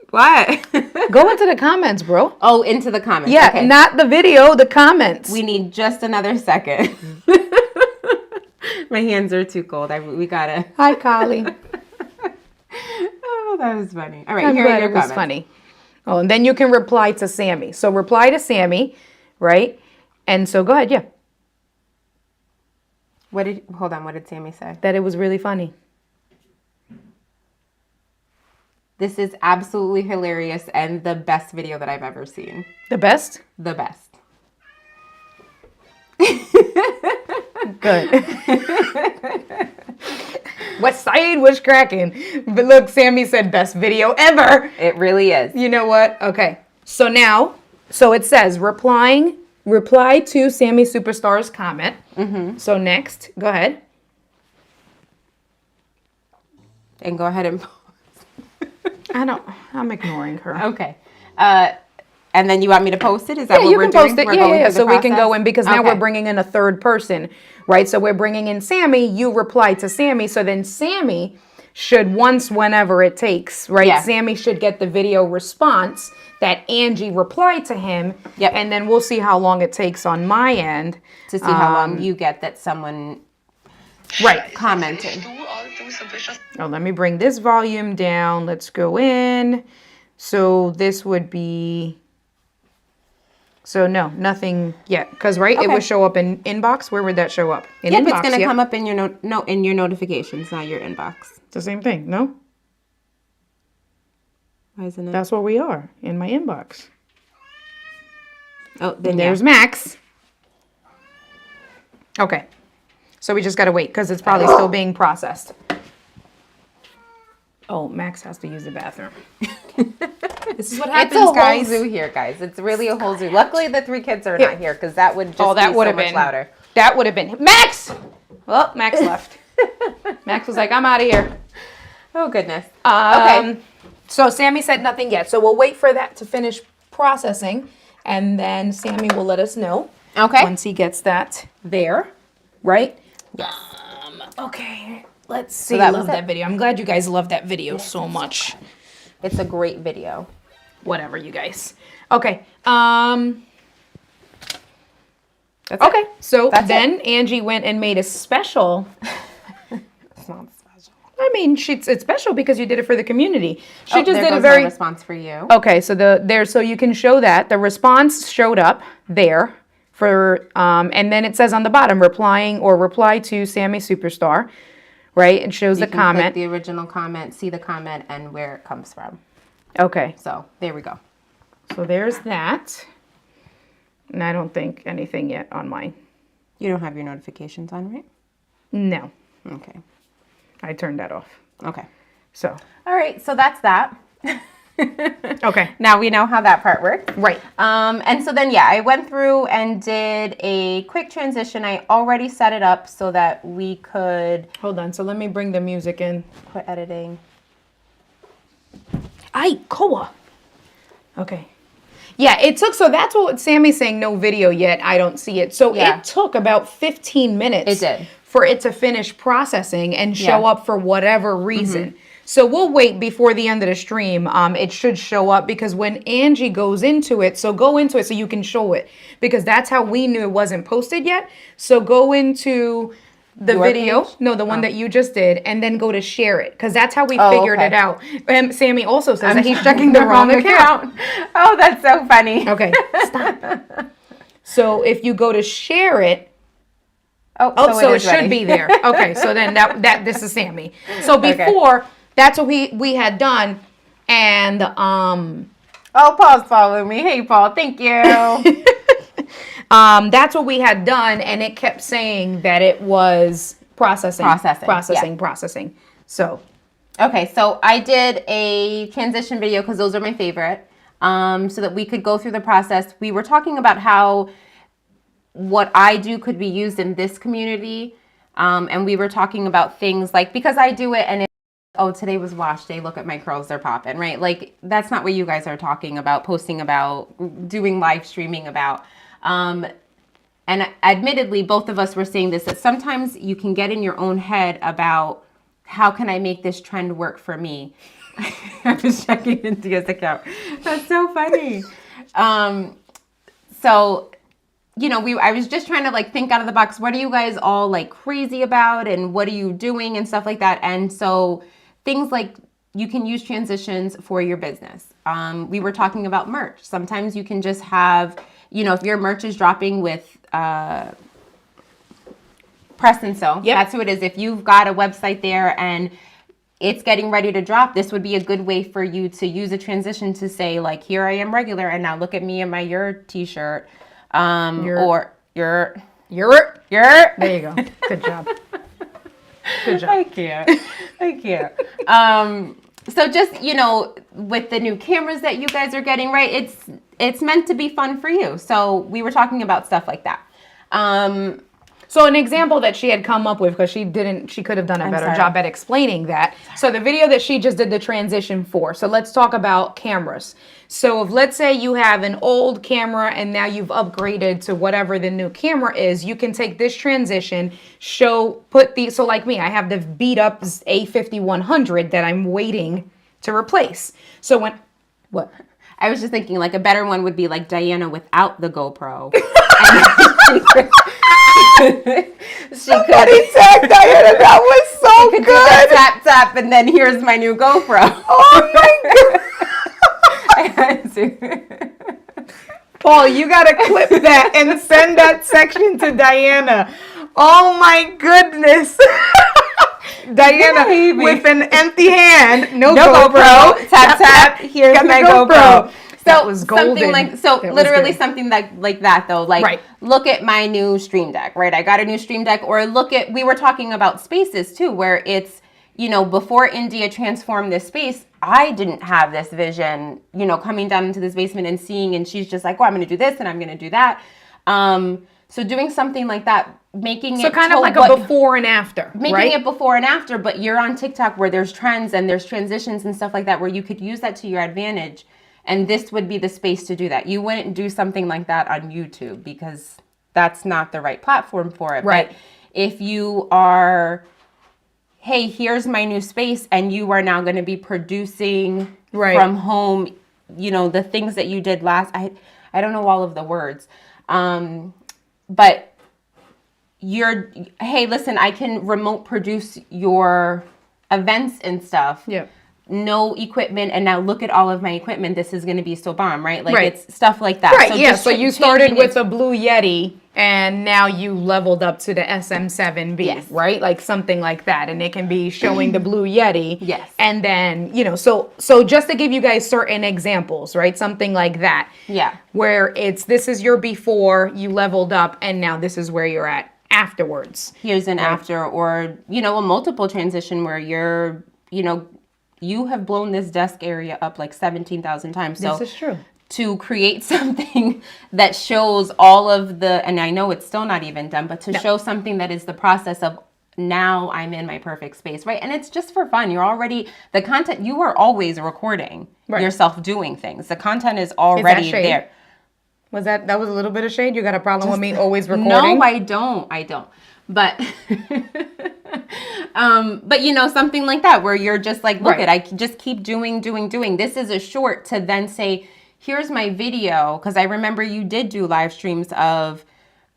What? Go into the comments, bro. Oh, into the comments. Yeah, okay. Not the video, the comments. We need just another second. My hands are too cold. We gotta... Hi, Carly. Oh, that was funny. All right, here are your comments. It was funny. Oh, and then you can reply to Sammy. So reply to Sammy, right? And so go ahead, yeah. Hold on, what did Sammy say? That it was really funny. This is absolutely hilarious and the best video that I've ever seen. The best? The best. Good. West Side was cracking. But look, Sammy said best video ever. It really is. You know what? Okay. So now, it says replying reply to Sammy Superstar's comment. So next, go ahead. And go ahead and I'm ignoring her. okay. And then you want me to post it? Is that Yeah, what you we're can doing? post it. We're Yeah, going yeah. through the So we can go process? in because now Okay. we're bringing in a third person, right? So we're bringing in Sammy. You reply to Sammy. So then Sammy should whenever it takes, right? Yeah. Sammy should get the video response that Angie replied to him. Yep. And then we'll see how long it takes on my end. To see how long you get that someone commented. Oh, let me bring this volume down. Let's go in. So this would be... So no, nothing yet. Because, right, it Okay. would show up in inbox. Where would that show up? In Yep, inbox, it's going to come up in your in your notifications, not your inbox. It's the same thing, no? Why isn't it? That's where we are, in my inbox. Oh, then There's Max. Okay. So we just got to wait because it's probably still being processed. Oh, Max has to use the bathroom. This is what happens, It's a guys. whole zoo here, guys. It's really a whole zoo. Luckily, the 3 kids are not here because that would just that be would so have much been louder. That would have been Max. Well, Max left. Max was like, "I'm out of here." Oh, goodness. Okay. So Sammy said nothing yet. So we'll wait for that to finish processing, and then Sammy will let us know. Okay. Once he gets that there, right? Okay. Let's see. that I was love it. that video. I'm glad you guys love that video so much. It's a great video. Whatever, you guys. Okay. Okay. So That's then Angie went and made a special. It's not special. I mean, it's special because you did it for the community. She just there did a goes very my response for you. Okay, so so you can show that the response showed up there for and then it says on the bottom reply to Sammy Superstar, right? It shows You the can comment. click the original comment, see the comment, and where it comes from. Okay, So there we go. so there's that. And I don't think anything yet on mine. You don't have your notifications on, right? No, Okay. I turned that off. Okay. So All right. So that's that. okay, Now we know how that part works. right. And so then, yeah, I went through and did a quick transition. I already set it up so that we could Hold on. So let me bring the music in. quit editing. Ay, Koa. Okay. Yeah, it took, so that's what Sammy's saying, no video yet. I don't see it. So Yeah. it took about 15 minutes. It did. For it to finish processing and show Yeah. Mm-hmm. up for whatever reason. So we'll wait before the end of the stream. It should show up because when Angie goes into it, so go into it so you can show it because that's how we knew it wasn't posted yet. So go into the Your video, page? no, the one that you just did, and then go to share it because that's how we Oh, figured okay. it out. Sammy also says that he's checking the wrong account. Oh, that's so funny. Okay, stop. So if you go to share it, so it should ready. be there. Okay, so then that this is Sammy. So before that's what we had done, and Oh, Paul's following me. Hey, Paul. Thank you. that's what we had done, and it kept saying that it was processing. So Okay, so I did a transition video because those are my favorite, so that we could go through the process. We were talking about how what I do could be used in this community, and we were talking about things like, because I do it and oh, today was wash day, look at my curls, they're popping, right? Like, that's not what you guys are talking about, posting about, doing live streaming about. And admittedly, both of us were saying this, that sometimes you can get in your own head about how can I make this trend work for me? I was checking into his account. That's so funny. So, you know, I was just trying to like think out of the box. What are you guys all like crazy about and what are you doing and stuff like that? And so things like you can use transitions for your business. We were talking about merch. Sometimes you can just have, you know, if your merch is dropping with Press and Sew, that's who it is. If you've got a website there and it's getting ready to drop, this would be a good way for you to use a transition to say like, here I am regular and now look at me in my your t-shirt. Or your there you go. Good job. Good job. I can't. So just, you know, with the new cameras that you guys are getting, right? it's meant to be fun for you. So we were talking about stuff like that. So an example that she had come up with, because she could have done a better job at explaining that. So the video that she just did the transition for. So let's talk about cameras. So if, let's say you have an old camera and now you've upgraded to whatever the new camera is, you can take this transition, so like me, I have the beat up A5100 that I'm waiting to replace. So what? I was just thinking like a better one would be like Diana without the GoPro. Somebody tagged Diana. That was so good. Do that tap, and then here's my new GoPro. Oh my god! I had to. Paul, you gotta clip that and send that section to Diana. Oh my goodness. Diana with an empty hand, no GoPro. Tap. Here's my GoPro. That was golden. Literally something like that though. Like, look at my new Stream Deck, right? I got a new Stream Deck. Or we were talking about spaces too, where it's, before India transformed this space, I didn't have this vision, coming down into this basement and seeing, and she's just like, well, I'm going to do this and I'm going to do that. So doing something like that, making it kind of like a before and after, making it before and after, but you're on TikTok where there's trends and there's transitions and stuff like that, where you could use that to your advantage. And this would be the space to do that. You wouldn't do something like that on YouTube because that's not the right platform for it. Right. But if you are, hey, here's my new space, and you are now going to be producing from home, the things that you did last. I don't know all of the words. But hey, listen, I can remote produce your events and stuff. Yeah. No equipment, and now look at all of my equipment. This is going to be so bomb, right? Like it's stuff like that. Right. So you started with a Blue Yeti, and now you leveled up to the SM7B, right? Like something like that, and it can be showing the Blue Yeti. Yes. And then so just to give you guys certain examples, right? Something like that. Yeah. Where this is your before, you leveled up, and now this is where you're at afterwards. Here's an after, or a multiple transition where you're you have blown this desk area up like 17,000 times. So this is true. To create something that shows all of the, and I know it's still not even done, but to show something that is the process of now I'm in my perfect space, right? And it's just for fun. The content, you are always recording yourself doing things. The content is already there. That was a little bit of shade? You got a problem with me always recording? No, I don't. But but something like that where you're just like, look I just keep doing. This is a short to then say, here's my video, because I remember you did do live streams of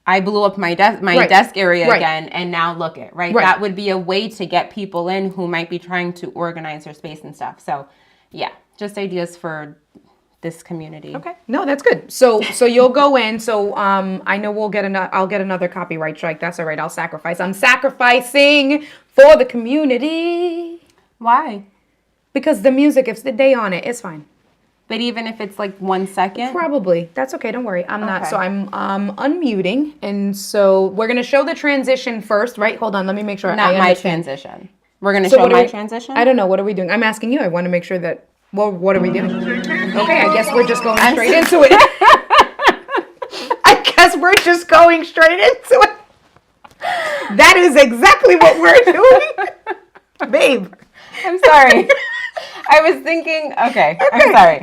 I blew up my desk area again, and now look at that would be a way to get people in who might be trying to organize their space and stuff. So yeah, just ideas for this community. Okay. No, that's good. So you'll go in. So I know I'll get another copyright strike. That's all right. I'll sacrifice. I'm sacrificing for the community. Why? Because the music, if the day on it, it's fine. But even if it's like 1 second? Probably. That's okay. Don't worry. I'm not. So I'm unmuting. And so we're going to show the transition first, right? Hold on. Let me make sure. Not my transition. We're going to show my transition? I don't know. What are we doing? I'm asking you. I want to make sure that, what are we doing? Okay. I guess we're just going straight into it. I guess we're just going straight into it. That is exactly what we're doing. Babe. I'm sorry. I was thinking, okay. I'm sorry.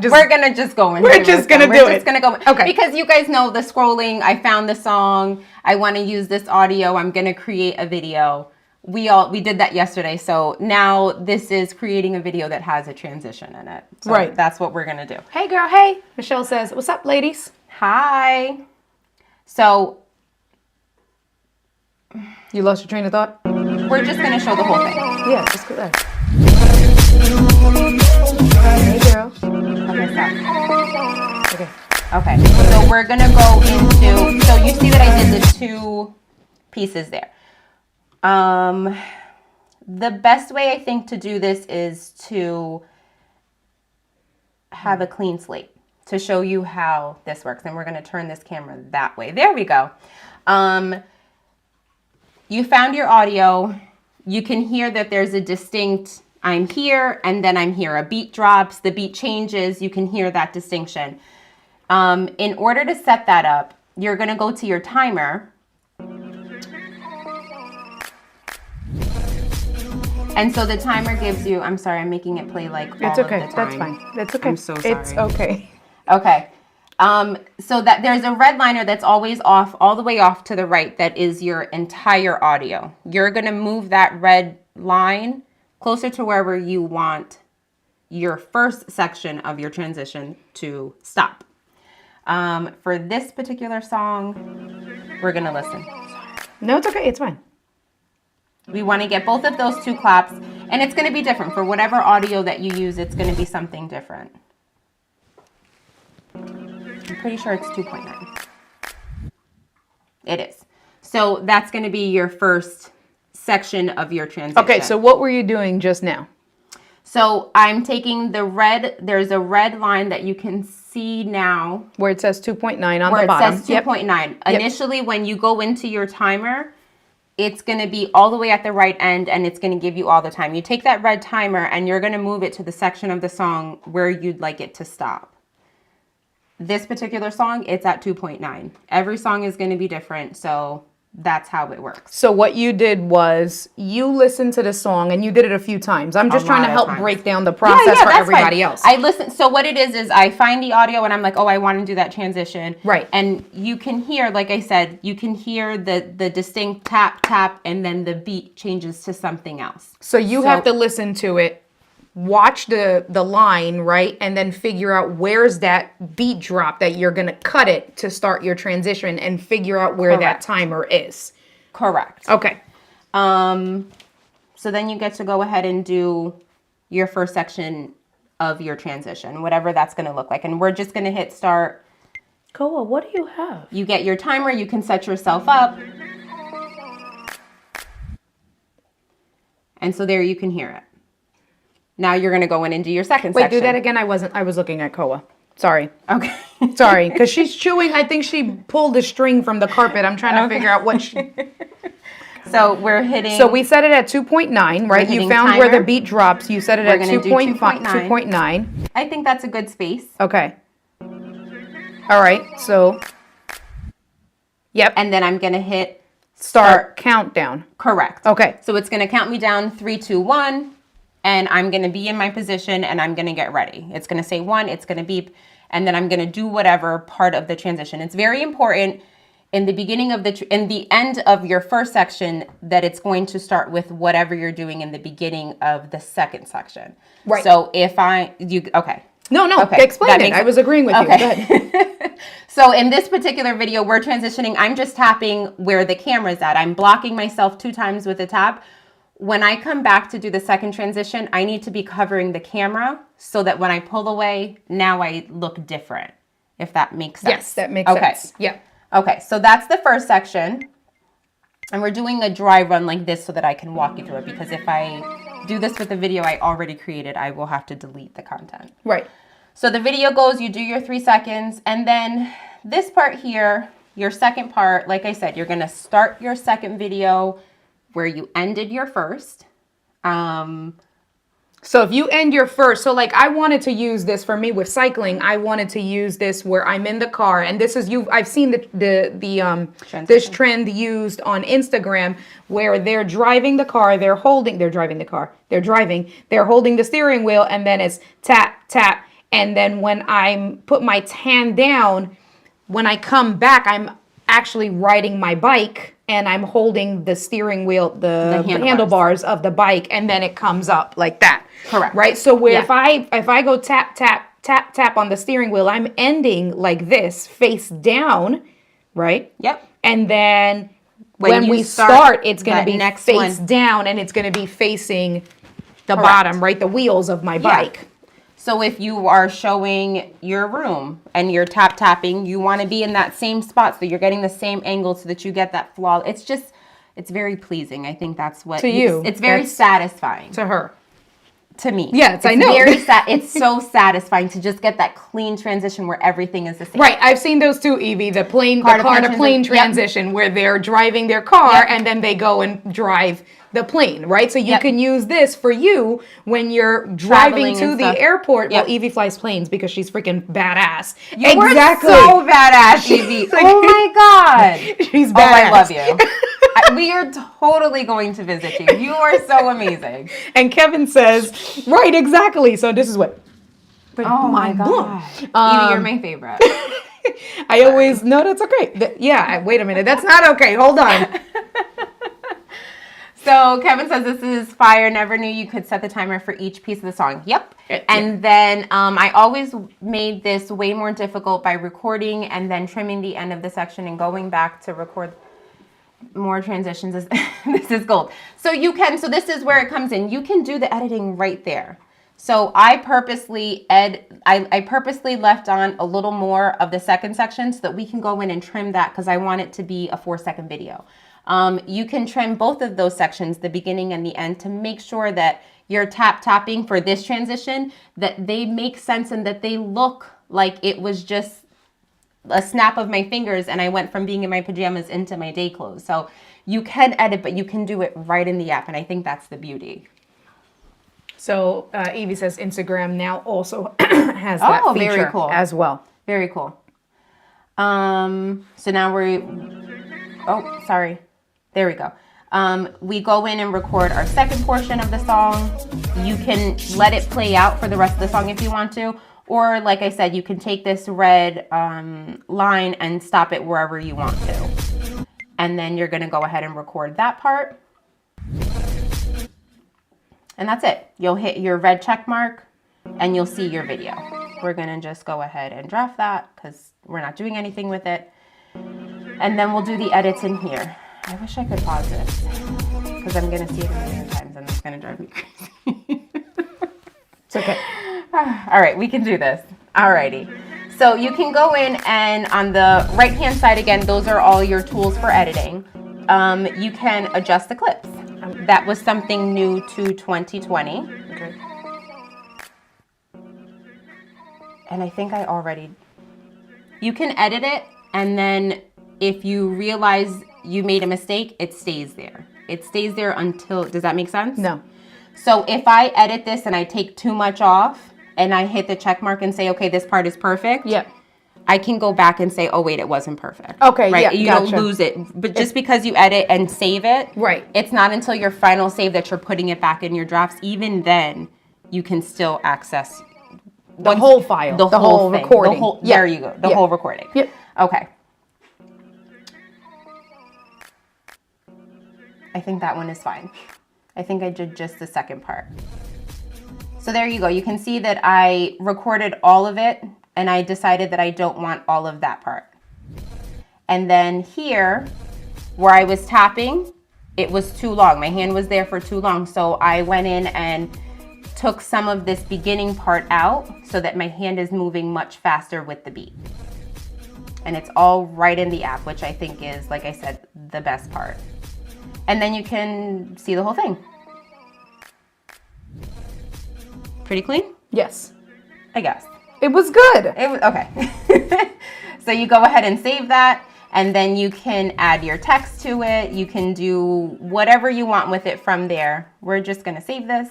We're gonna just go in. We're just gonna do it. We're just gonna go. Okay. Because you guys know the scrolling. I found the song. I want to use this audio. I'm gonna create a video. We did that yesterday. So now this is creating a video that has a transition in it. So that's what we're gonna do. Hey girl. Hey. Michelle says, "What's up, ladies?" Hi. So you lost your train of thought. We're just gonna show the whole thing. Yeah, just go there. Hey, girl. Okay. So we're going to go into, so you see that I did the 2 pieces there. The best way I think to do this is to have a clean slate to show you how this works. And we're going to turn this camera that way. There we go. You found your audio. You can hear that there's a distinct I'm here, and then I'm here. A beat drops, the beat changes. You can hear that distinction. In order to set that up, you're going to go to your timer. And so the timer gives you, I'm sorry, I'm making it play like all It's okay. of the time. That's fine. That's okay. I'm so sorry. It's okay. Okay. So that there's a red liner that's always off, all the way off to the right. That is your entire audio. You're going to move that red line closer to wherever you want your first section of your transition to stop. For this particular song, we're going to listen. No, it's okay. It's fine. We want to get both of those two claps, and it's going to be different. For whatever audio that you use, it's going to be something different. I'm pretty sure it's 2.9. It is. So that's going to be your first section of your transition. Okay, so what were you doing just now? So I'm taking the red, there's a red line that you can see now. Where it says 2.9 on where the bottom. It says 2.9. Initially, when you go into your timer, it's going to be all the way at the right end, and it's going to give you all the time. You take that red timer, and you're going to move it to the section of the song where you'd like it to stop. This particular song, it's at 2.9. Every song is going to be different, so that's how it works. So what you did was you listened to the song, and you did it a few times. I'm just trying to help break down the process for everybody else. I listen. So what it is I find the audio, and I'm like, oh, I want to do that transition. Right. And you can hear, like I said, you can hear the distinct tap, tap, and then the beat changes to something else. So you have to listen to it, watch the line, right? And then figure out where's that beat drop that you're going to cut it to start your transition, and figure out where that timer is. Correct. Okay. So then you get to go ahead and do your first section of your transition, whatever that's going to look like. And we're just going to hit start. Koa, what do you have? You get your timer. You can set yourself up. And so there you can hear it. Now you're going to go in and do your second section. Wait, do that again. I was looking at Koa. Sorry. Okay. Sorry, because she's chewing. I think she pulled a string from the carpet. I'm trying to figure out what she... So we're hitting... So we set it at 2.9, right? You found timer. where the beat drops. You set it at 2.5, 2.9. 2.9. I think that's a good space. Okay. All right, so... Yep. And then I'm going to hit... Start countdown. Correct. Okay. So it's going to count me down 3, 2, 1. And I'm going to be in my position, and I'm going to get ready. It's going to say 1, it's going to beep, and then I'm going to do whatever part of the transition. It's very important in the beginning of in the end of your first section that it's going to start with whatever you're doing in the beginning of the second section. Right. So okay. No, Okay. Explain it. I was agreeing with you. Go ahead. So in this particular video, we're transitioning. I'm just tapping where the camera's at. I'm blocking myself 2 times with a tap. When I come back to do the second transition, I need to be covering the camera so that when I pull away, now I look different, if that makes sense. Yes, that makes sense. Yeah. Okay, so that's the first section. And we're doing a dry run like this so that I can walk you through it, because if I do this with the video I already created, I will have to delete the content. Right. So the video goes, you do your 3 seconds, and then this part here, your second part, like I said, you're going to start your second video where you ended your first. So if you end your first, so like I wanted to use this for me with cycling. I wanted to use this where I'm in the car, and this is I've seen this trend used on Instagram where they're driving the car, they're holding the steering wheel, and then it's tap tap, and then when I put my hand down, when I come back, I'm actually riding my bike. And I'm holding the steering wheel, the handlebars of the bike, and then it comes up like that. Correct. Right? So if I go tap, tap, tap, tap on the steering wheel, I'm ending like this, face down, right? Yep. And then when we start, it's going to be face down, and it's going to be facing the bottom, right? The wheels of my bike. So if you are showing your room and you're tapping, you want to be in that same spot so you're getting the same angle so that you get that flaw. It's very pleasing. I think that's what to you. It's very satisfying. To her. to me. Yes, I know. It's so satisfying to just get that clean transition where everything is the same. Right, I've seen those too, Evie. The car to plane transition where they're driving their car and then they go and drive the plane, right? So you can use this for you when you're driving to the airport. Well, Evie flies planes because she's freaking badass. You were so badass, Evie. Oh my God. She's badass. Oh, I love you. We are totally going to visit you. You are so amazing. And Kevin says, right, exactly. So this is what. Oh my God. Evie, you're my favorite. I always, no, that's okay. Wait a minute. That's not okay. Hold on. So Kevin says this is fire. Never knew you could set the timer for each piece of the song. Yep. And then I always made this way more difficult by recording and then trimming the end of the section and going back to record more transitions. This is gold. So this is where it comes in. You can do the editing right there. So I purposely left on a little more of the second section so that we can go in and trim that because I want it to be a 4-second video. You can trim both of those sections, the beginning and the end, to make sure that you're tapping for this transition, that they make sense and that they look like it was just a snap of my fingers and I went from being in my pajamas into my day clothes. So you can edit, but you can do it right in the app. And I think that's the beauty. So Evie says Instagram now also has that feature very cool. as well. Very cool. So now there we go. We go in and record our second portion of the song. You can let it play out for the rest of the song if you want to. Or like I said, you can take this red line and stop it wherever you want to. And then you're gonna go ahead and record that part. And that's it. You'll hit your red check mark and you'll see your video. We're gonna just go ahead and draft that because we're not doing anything with it. And then we'll do the edits in here. I wish I could pause this because I'm gonna see it a million times and it's gonna drive me crazy. It's okay. All right, we can do this. Alrighty. So you can go in and on the right-hand side, again, those are all your tools for editing. You can adjust the clips. That was something new to 2020. Okay. And I think you can edit it, and then if you realize you made a mistake, it stays there. It stays there until, does that make sense? No. So if I edit this and I take too much off and I hit the check mark and say, okay, this part is perfect. Yep. I can go back and say, oh, wait, it wasn't perfect. Okay, right? yeah, You gotcha. don't lose it. But just because you edit and save it, right? It's not until your final save that you're putting it back in your drafts. Even then, you can still access the whole file. The whole thing. recording. There you go. The whole recording. Yep. Okay. I think that one is fine. I think I did just the second part. So there you go. You can see that I recorded all of it and I decided that I don't want all of that part. And then here, where I was tapping, it was too long. My hand was there for too long. So I went in and took some of this beginning part out so that my hand is moving much faster with the beat. And it's all right in the app, which I think is, like I said, the best part. And then you can see the whole thing. Pretty clean? Yes. I guess. It was good. It was okay. So you go ahead and save that, and then you can add your text to it. You can do whatever you want with it from there. We're just gonna save this.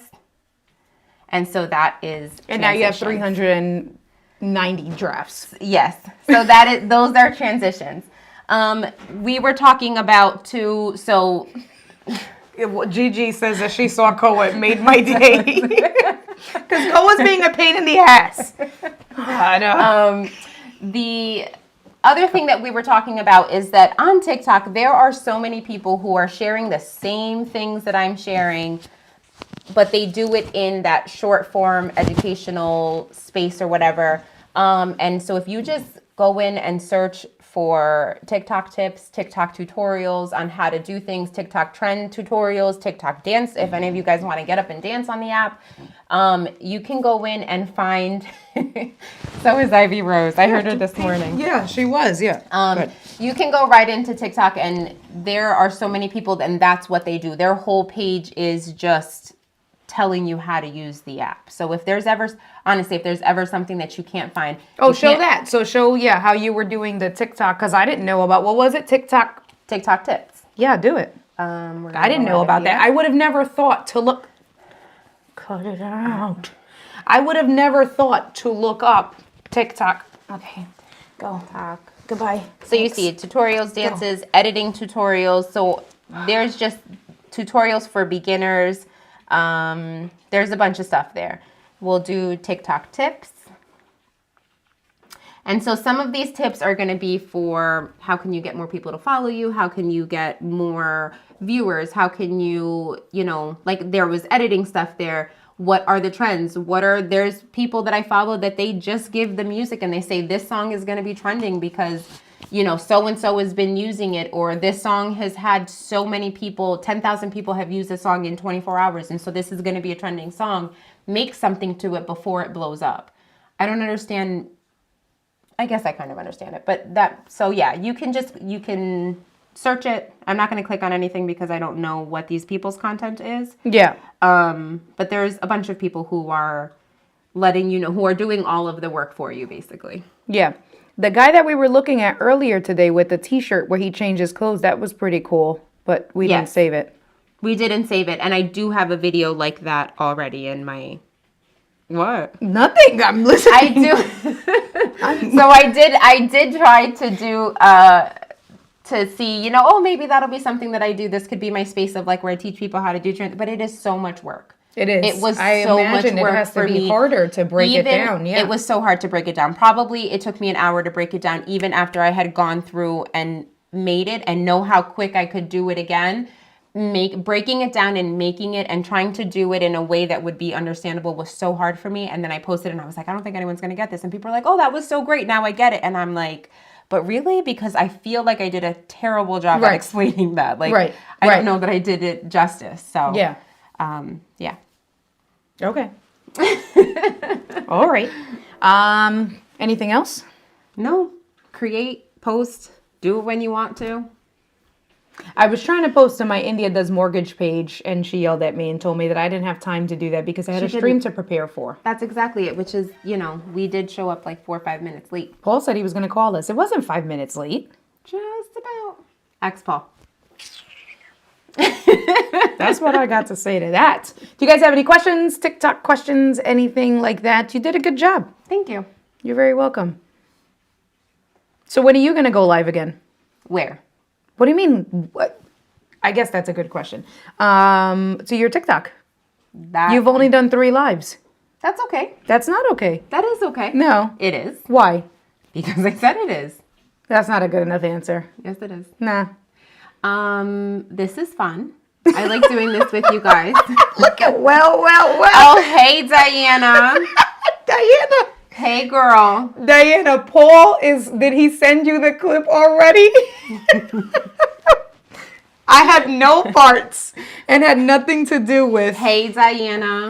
And so that is And now you have 390 drafts. Yes. So those are transitions. We were talking about so Gigi says that she saw Koa. It made my day. Because Koa's being a pain in the ass. I know. The other thing that we were talking about is that on TikTok, there are so many people who are sharing the same things that I'm sharing, but they do it in that short form educational space or whatever. And so if you just go in and search for TikTok tips, TikTok tutorials on how to do things, TikTok trend tutorials, TikTok dance, if any of you guys want to get up and dance on the app, you can go in and find, so is Ivy Rose. I heard her this morning. Yeah, she was, yeah. You can go right into TikTok and there are so many people and that's what they do. Their whole page is just telling you how to use the app. So if there's ever, honestly, if there's ever something that you can't find. Oh, show that. So show, how you were doing the TikTok, because I didn't know about, what was it? TikTok tips. Yeah, do it. I didn't know about that. I would have never thought to look. Cut it out. I would have never thought to look up TikTok. Okay, go. Talk. Goodbye. So you see tutorials, dances, editing tutorials. So there's just tutorials for beginners. There's a bunch of stuff there. We'll do TikTok tips. And so some of these tips are going to be for how can you get more people to follow you? How can you get more viewers? How can you, like there was editing stuff there. What are the trends? There's people that I follow that they just give the music and they say this song is going to be trending because, so-and-so has been using it, or this song has had so many people, 10,000 people have used this song in 24 hours. And so this is going to be a trending song. Make something to it before it blows up. I don't understand. I guess I kind of understand it, but you can search it. I'm not going to click on anything because I don't know what these people's content is. Yeah. But there's a bunch of people who are letting you know, who are doing all of the work for you, basically. Yeah. The guy that we were looking at earlier today with the t-shirt where he changed his clothes, that was pretty cool, but we didn't save it. We didn't save it. And I do have a video like that already in my... What? Nothing. I'm listening. I do. So I did try to do, to see, maybe that'll be something that I do. This could be my space of like where I teach people how to do trends, but it is so much work. It is. It was I so imagine much work it has for to be me. harder to break it down. Yeah. It was so hard to break it down. Probably it took me an hour to break it down, even after I had gone through and made it and know how quick I could do it again. Breaking it down and making it and trying to do it in a way that would be understandable was so hard for me. And then I posted and I was like, I don't think anyone's going to get this. And people are like, oh, that was so great. Now I get it. And I'm like, but really? Because I feel like I did a terrible job at explaining that. Like, I don't know that I did it justice. So, yeah. Okay. All right. Anything else? No. Create, post, do it when you want to. I was trying to post to my India Does Mortgage page, and she yelled at me and told me that I didn't have time to do that because I had a stream to prepare for. That's exactly it, which is, we did show up like 4 or 5 minutes late. Paul said he was going to call us. It wasn't 5 minutes late. Just about. Ask Paul. That's what I got to say to that. Do you guys have any questions, TikTok questions, anything like that? You did a good job. Thank you. You're very welcome. So when are you going to go live again? Where? What do you mean? What? I guess that's a good question. To your TikTok. You've only done 3 lives. That's okay. That's not okay. That is okay. No. It is. Why? Because I said it is. That's not a good enough answer. Yes, it is. Nah. This is fun. I like doing this with you guys. Look at well. Oh, hey, Diana. Diana. Hey, girl. Diana, did he send you the clip already? I had no parts and had nothing to do with. Hey, Diana.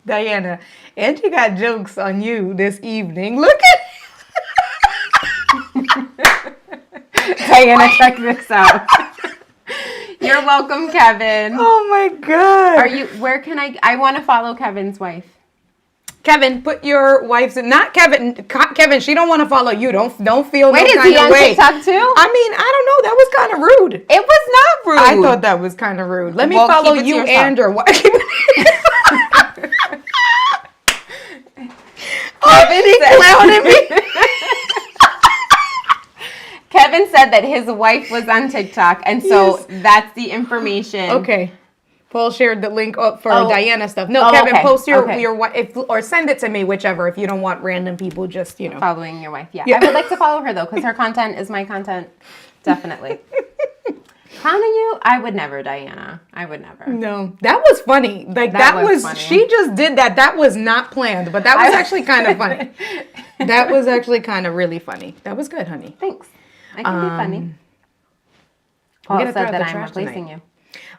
Diana, Angie got jokes on you this evening. Look at Diana, check this out. You're welcome, Kevin. Oh my God. Where can I want to follow Kevin's wife. Kevin, put your wife's not Kevin. Kevin, she don't want to follow you. Don't feel Wait, no is kind he of on way. TikTok too? I mean, I don't know. That was kind of rude. It was not rude. I thought that was kind of rude. Let me follow keep it to you yourself. and your wife. Kevin, he clowning me. Kevin said that his wife was on TikTok, and so that's the information. Okay. Paul shared the link up for Diana stuff. No, Oh, Kevin, okay. post your Okay. wife or send it to me, whichever. If you don't want random people, just Following your wife, yeah. Yeah. I would like to follow her though, because her content is my content, definitely. Clowning you? I would never, Diana. I would never. No, that was funny. Like that was funny. she just did that. That was not planned, but that was actually kind of funny. That was actually kind of really funny. That was good, honey. Thanks. I can be funny. Paul gotta throw said out that the I'm trash replacing tonight. you.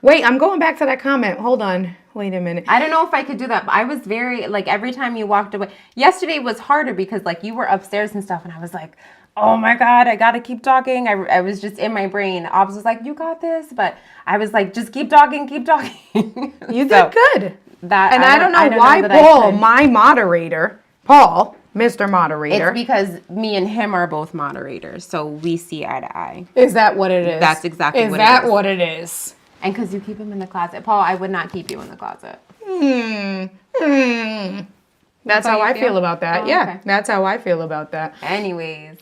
Wait, I'm going back to that comment. Hold on. Wait a minute. I don't know if I could do that, but I was very, every time you walked away. Yesterday was harder because, you were upstairs and stuff, and I was like, oh my God, I got to keep talking. I was just in my brain. Obbs was like, you got this. But I was like, just keep talking, keep talking. You did good. That, and I don't know why Paul, my moderator, Paul, Mr. Moderator. It's because me and him are both moderators, so we see eye to eye. Is that what it is? That's exactly what it is. Is that what it is? And because you keep him in the closet. Paul, I would not keep you in the closet. That's how I feel about that. Oh, yeah, okay. That's how I feel about that. Anyways.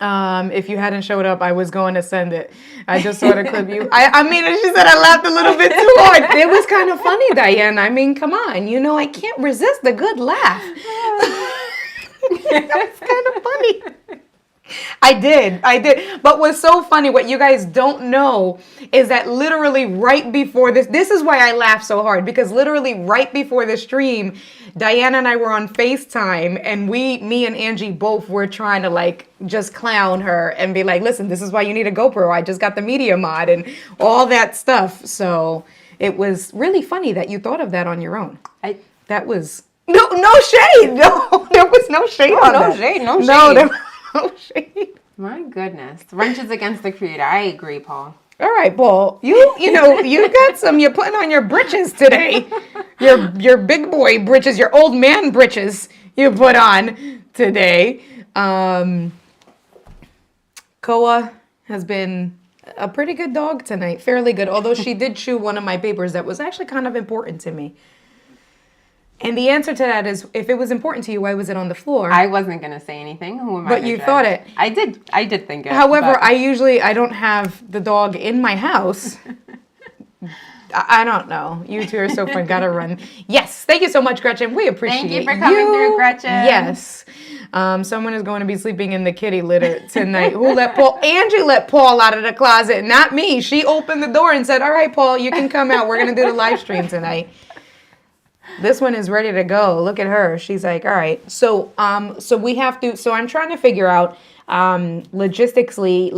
If you hadn't showed up, I was going to send it. I just saw the clip. I mean, she said I laughed a little bit too hard. It was kind of funny, Diane. I mean, come on. You know, I can't resist a good laugh. That was kind of funny. I did. But what's so funny, what you guys don't know is that literally right before this is why I laugh so hard, because literally right before the stream, Diana and I were on FaceTime, and me and Angie both were trying to like just clown her and be like, listen, this is why you need a GoPro. I just got the media mod and all that stuff. So it was really funny that you thought of that on your own. That was no shade. No, there was no shade on that. No shade. No, there was no shade. My goodness. Wrenches against the creator. I agree, Paul. All right, Paul. You know, you're putting on your britches today. Your big boy britches, your old man britches you put on today. Koa has been a pretty good dog tonight. Fairly good. Although she did chew one of my papers that was actually kind of important to me. And the answer to that is, if it was important to you, why was it on the floor? I wasn't going to say anything. Who am I? But you thought it. I did think it. However, I don't have the dog in my house. I don't know. You two are so fun. Gotta run. Yes. Thank you so much, Gretchen. We appreciate you. Thank you for coming through, Gretchen. Yes. Someone is going to be sleeping in the kitty litter tonight. Who let Paul? Angie let Paul out of the closet, not me. She opened the door and said, all right, Paul, you can come out. We're going to do the live stream tonight. This one is ready to go. Look at her. She's like, all right. So we have to. So I'm trying to figure out logistically,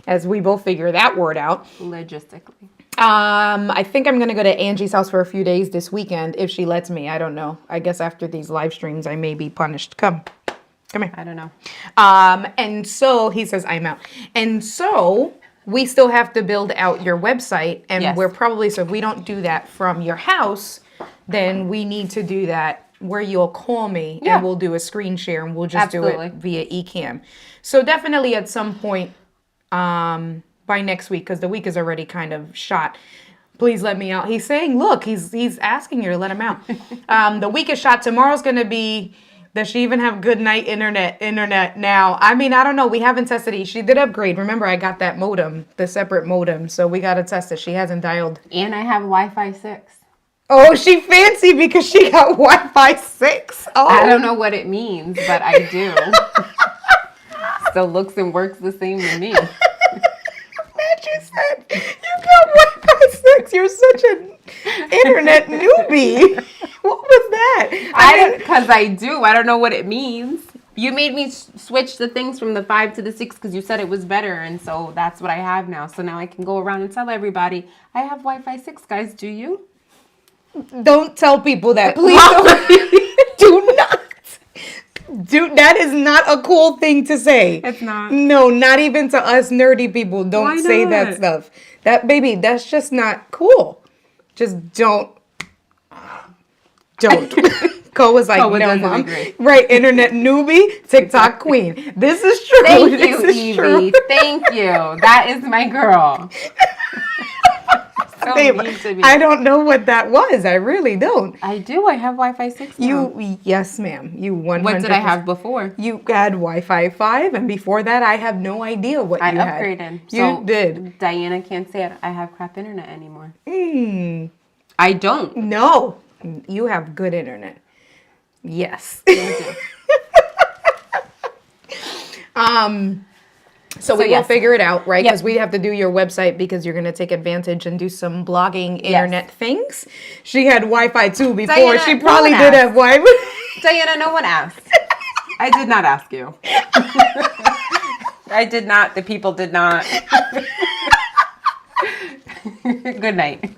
as we both figure that word out. Logistically. I think I'm gonna go to Angie's house for a few days this weekend if she lets me. I don't know. I guess after these live streams, I may be punished. Come here. I don't know. And so he says I'm out. And so we still have to build out your website, and yes. we're probably, so if we don't do that from your house, then we need to do that where you'll call me and we'll do a screen share and we'll just do it via eCam. So definitely at some point by next week, because the week is already kind of shot. Please let me out. He's saying, look, he's asking you to let him out. The week is shot. Tomorrow's going to be, does she even have good night internet now? I mean, I don't know. We haven't tested it. She did upgrade. Remember, I got that modem, the separate modem. So we got to test it. She hasn't dialed. And I have Wi-Fi 6. Oh, she fancy because she got Wi-Fi 6. Oh. I don't know what it means, but I do. Still looks and works the same to me. Matt, you said you got Wi-Fi 6. You're such an internet newbie. What was that? Because I do. I don't know what it means. You made me switch the things from the 5 to the 6 because you said it was better. And so that's what I have now. So now I can go around and tell everybody, I have Wi-Fi 6, guys. Do you? Don't tell people that. Please don't. Do not. Dude, that is not a cool thing to say. It's not. No, not even to us nerdy people. Don't say that stuff. That, baby, that's just not cool. Just don't. Cole was like, no, Mom. Right, internet newbie, TikTok queen. This is true. Thank you, Evie. Thank you. That is my girl. So mean to me. I don't know what that was. I really don't. I do. I have Wi-Fi 6 now. Yes, ma'am. You 100%. What did I have before? You had Wi-Fi 5, and before that, I have no idea what you had. I upgraded. You did. Diana can't say I have crap internet anymore. I don't. No. You have good internet. Yes. So we'll figure it out, right? Because we have to do your website because you're going to take advantage and do some blogging internet things. She had Wi-Fi too before. Diana, she probably did have Wi-Fi. Diana, no one asked. I did not ask you. I did not. The people did not. Good night.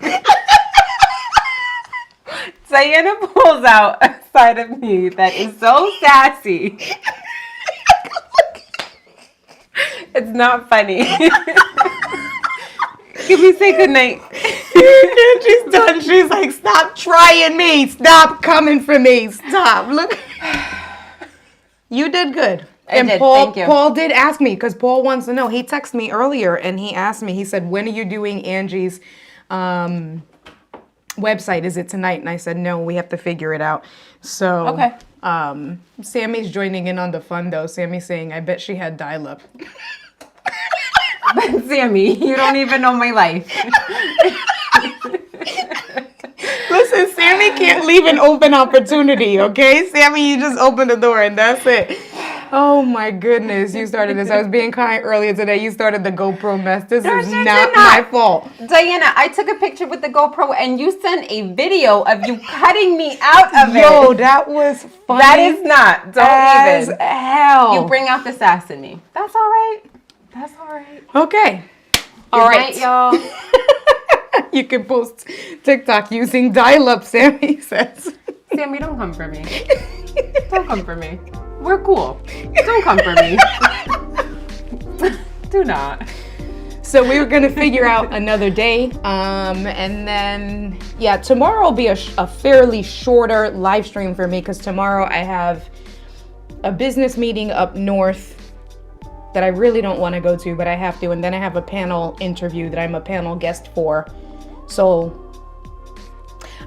Diana pulls out a side of me that is so sassy. It's not funny. Can we say goodnight? And she's done. She's like, stop trying me. Stop coming for me. Stop. Look. You did good. And did. Paul, Thank you. Paul did ask me because Paul wants to know. He texted me earlier and he asked me, he said, when are you doing Angie's website? Is it tonight? And I said, no, we have to figure it out. So Okay. Sammy's joining in on the fun though. Sammy's saying, I bet she had dial-up. Sammy, you don't even know my life. Listen, Sammy can't leave an open opportunity, okay? Sammy, you just open the door and that's it. Oh my goodness, you started this. I was being kind earlier today. You started the GoPro mess. This is you not did my not. fault. Diana, I took a picture with the GoPro and you sent a video of you cutting me out of Yo, it. that was funny. That is not. Don't as even. hell. You bring out the sass in me. That's all right. That's all right. Okay. All Good right, night, y'all. You can post TikTok using dial-up, Sammy says. Sammy, don't come for me. Don't come for me. We're cool. Don't come for me. Do not. So we were going to figure out another day. And then, yeah, tomorrow will be a fairly shorter live stream for me because tomorrow I have a business meeting up north that I really don't want to go to, but I have to. And then I have a panel interview that I'm a panel guest for. So,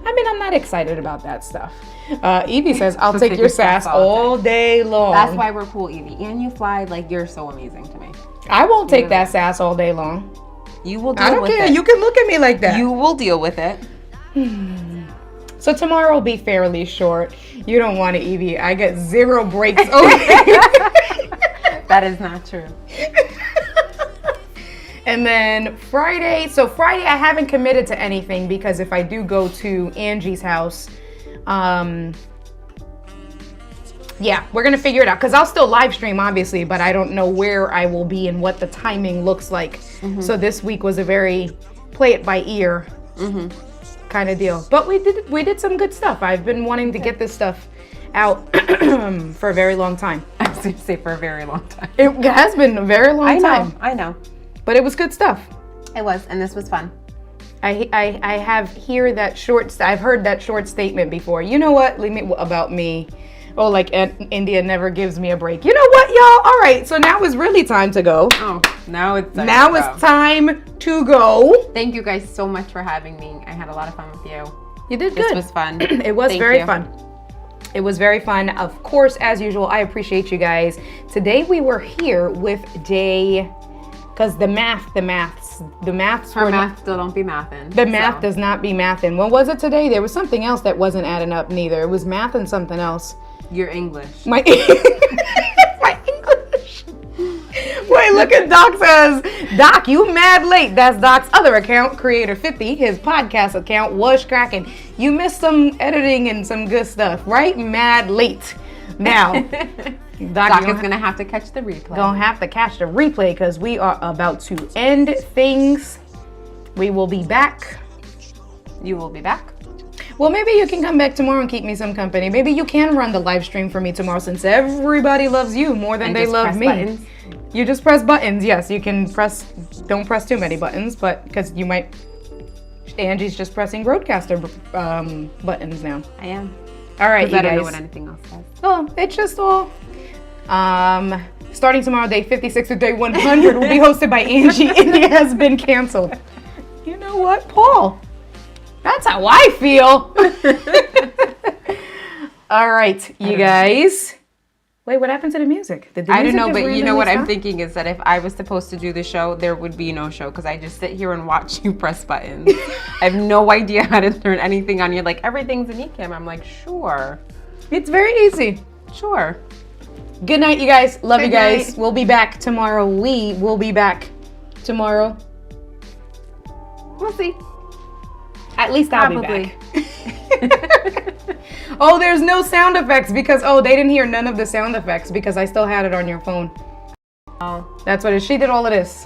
I mean, I'm not excited about that stuff. Evie says, I'll take your sass all day long. That's why we're cool, Evie. And you fly like you're so amazing to me. I won't take that sass all day long. You will I deal don't with care. it. You can look at me like that. You will deal with it. So tomorrow will be fairly short. You don't want it, Evie. I get 0 breaks over. That is not true. And then Friday. So Friday, I haven't committed to anything because if I do go to Angie's house, yeah, we're gonna figure it out because I'll still live stream obviously, but I don't know where I will be and what the timing looks like. So this week was a very play it by ear kind of deal. But we did some good stuff. I've been wanting to get this stuff out for a very long time. I was going to say for a very long time. It has been a very long time. I know. But it was good stuff. It was, and this was fun. I have hear that I've heard that short statement before. You know what? Leave me about me. Oh, like India never gives me a break. You know what, y'all? All right, so now is really time to go. Oh, now it's time Now to it's go. time to go. Thank you guys so much for having me. I had a lot of fun with you. You did This good. was fun. It was Thank very you. fun. It was very fun. Of course, as usual, I appreciate you guys. Today we were here with day, because the maths Her were math still don't be mathin'. the math does not be mathin'. What was it today? There was something else that wasn't adding up neither. It was math and something else. Your English. My my English. Wait, look at Doc says, Doc, you mad late. That's Doc's other account, Creator50. His podcast account was cracking. You missed some editing and some good stuff, right? Mad late. Now, Doc is going to have to catch the replay. Gonna have to catch the replay because we are about to end things. We will be back. You will be back. Well, maybe you can come back tomorrow and keep me some company. Maybe you can run the live stream for me tomorrow since everybody loves you more than And they just love press me. buttons. You just press buttons. Yes, you can press, don't press too many buttons, but because you might, Angie's just pressing broadcaster buttons now. I am. All right, you I don't know guys. what anything else says. Oh, it's just all. Starting tomorrow, day 56 to day 100 will be hosted by Angie. India has been canceled. You know what, Paul? That's how I feel. All right, you guys. Wait, what happened to the music? Did the I don't music know, just but you randomly know what I'm stop? thinking is that if I was supposed to do the show, there would be no show because I just sit here and watch you press buttons. I have no idea how to turn anything on. You're like, everything's an eCam. I'm like, sure. It's very easy. Sure. Good night, you guys. Love you Good guys. night. We'll be back tomorrow. We will be back tomorrow. We'll see. At least I'll Probably. be back. Oh, there's no sound effects because, they didn't hear none of the sound effects because I still had it on your phone. Oh. That's what it is. She did all of this.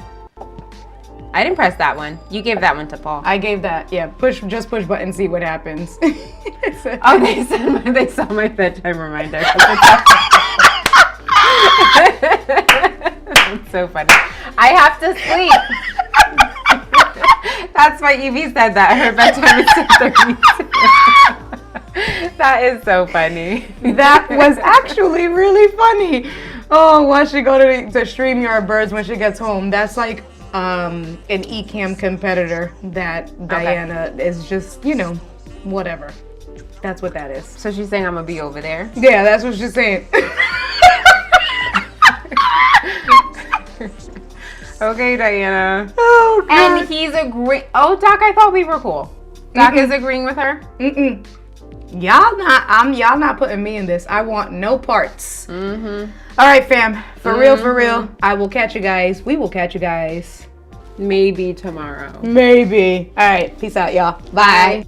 I didn't press that one. You gave that one to Paul. I gave that, yeah, just push button, see what happens. Oh, they saw my bedtime reminder. That's so funny. I have to sleep. That's why Evie said that. Her bedtime is 6:30. That is so funny. That was actually really funny. Oh, once she go to StreamYard Birds when she gets home, that's like an Ecamm competitor that Diana is just, whatever. That's what that is. So she's saying I'm gonna be over there. Yeah, that's what she's saying. Okay, Diana. Oh, God. And he's agreeing. Oh, Doc, I thought we were cool. Doc is agreeing with her. Y'all not putting me in this. I want no parts. All right, fam. For real. I will catch you guys. We will catch you guys. Maybe tomorrow. Maybe. All right. Peace out, y'all. Bye.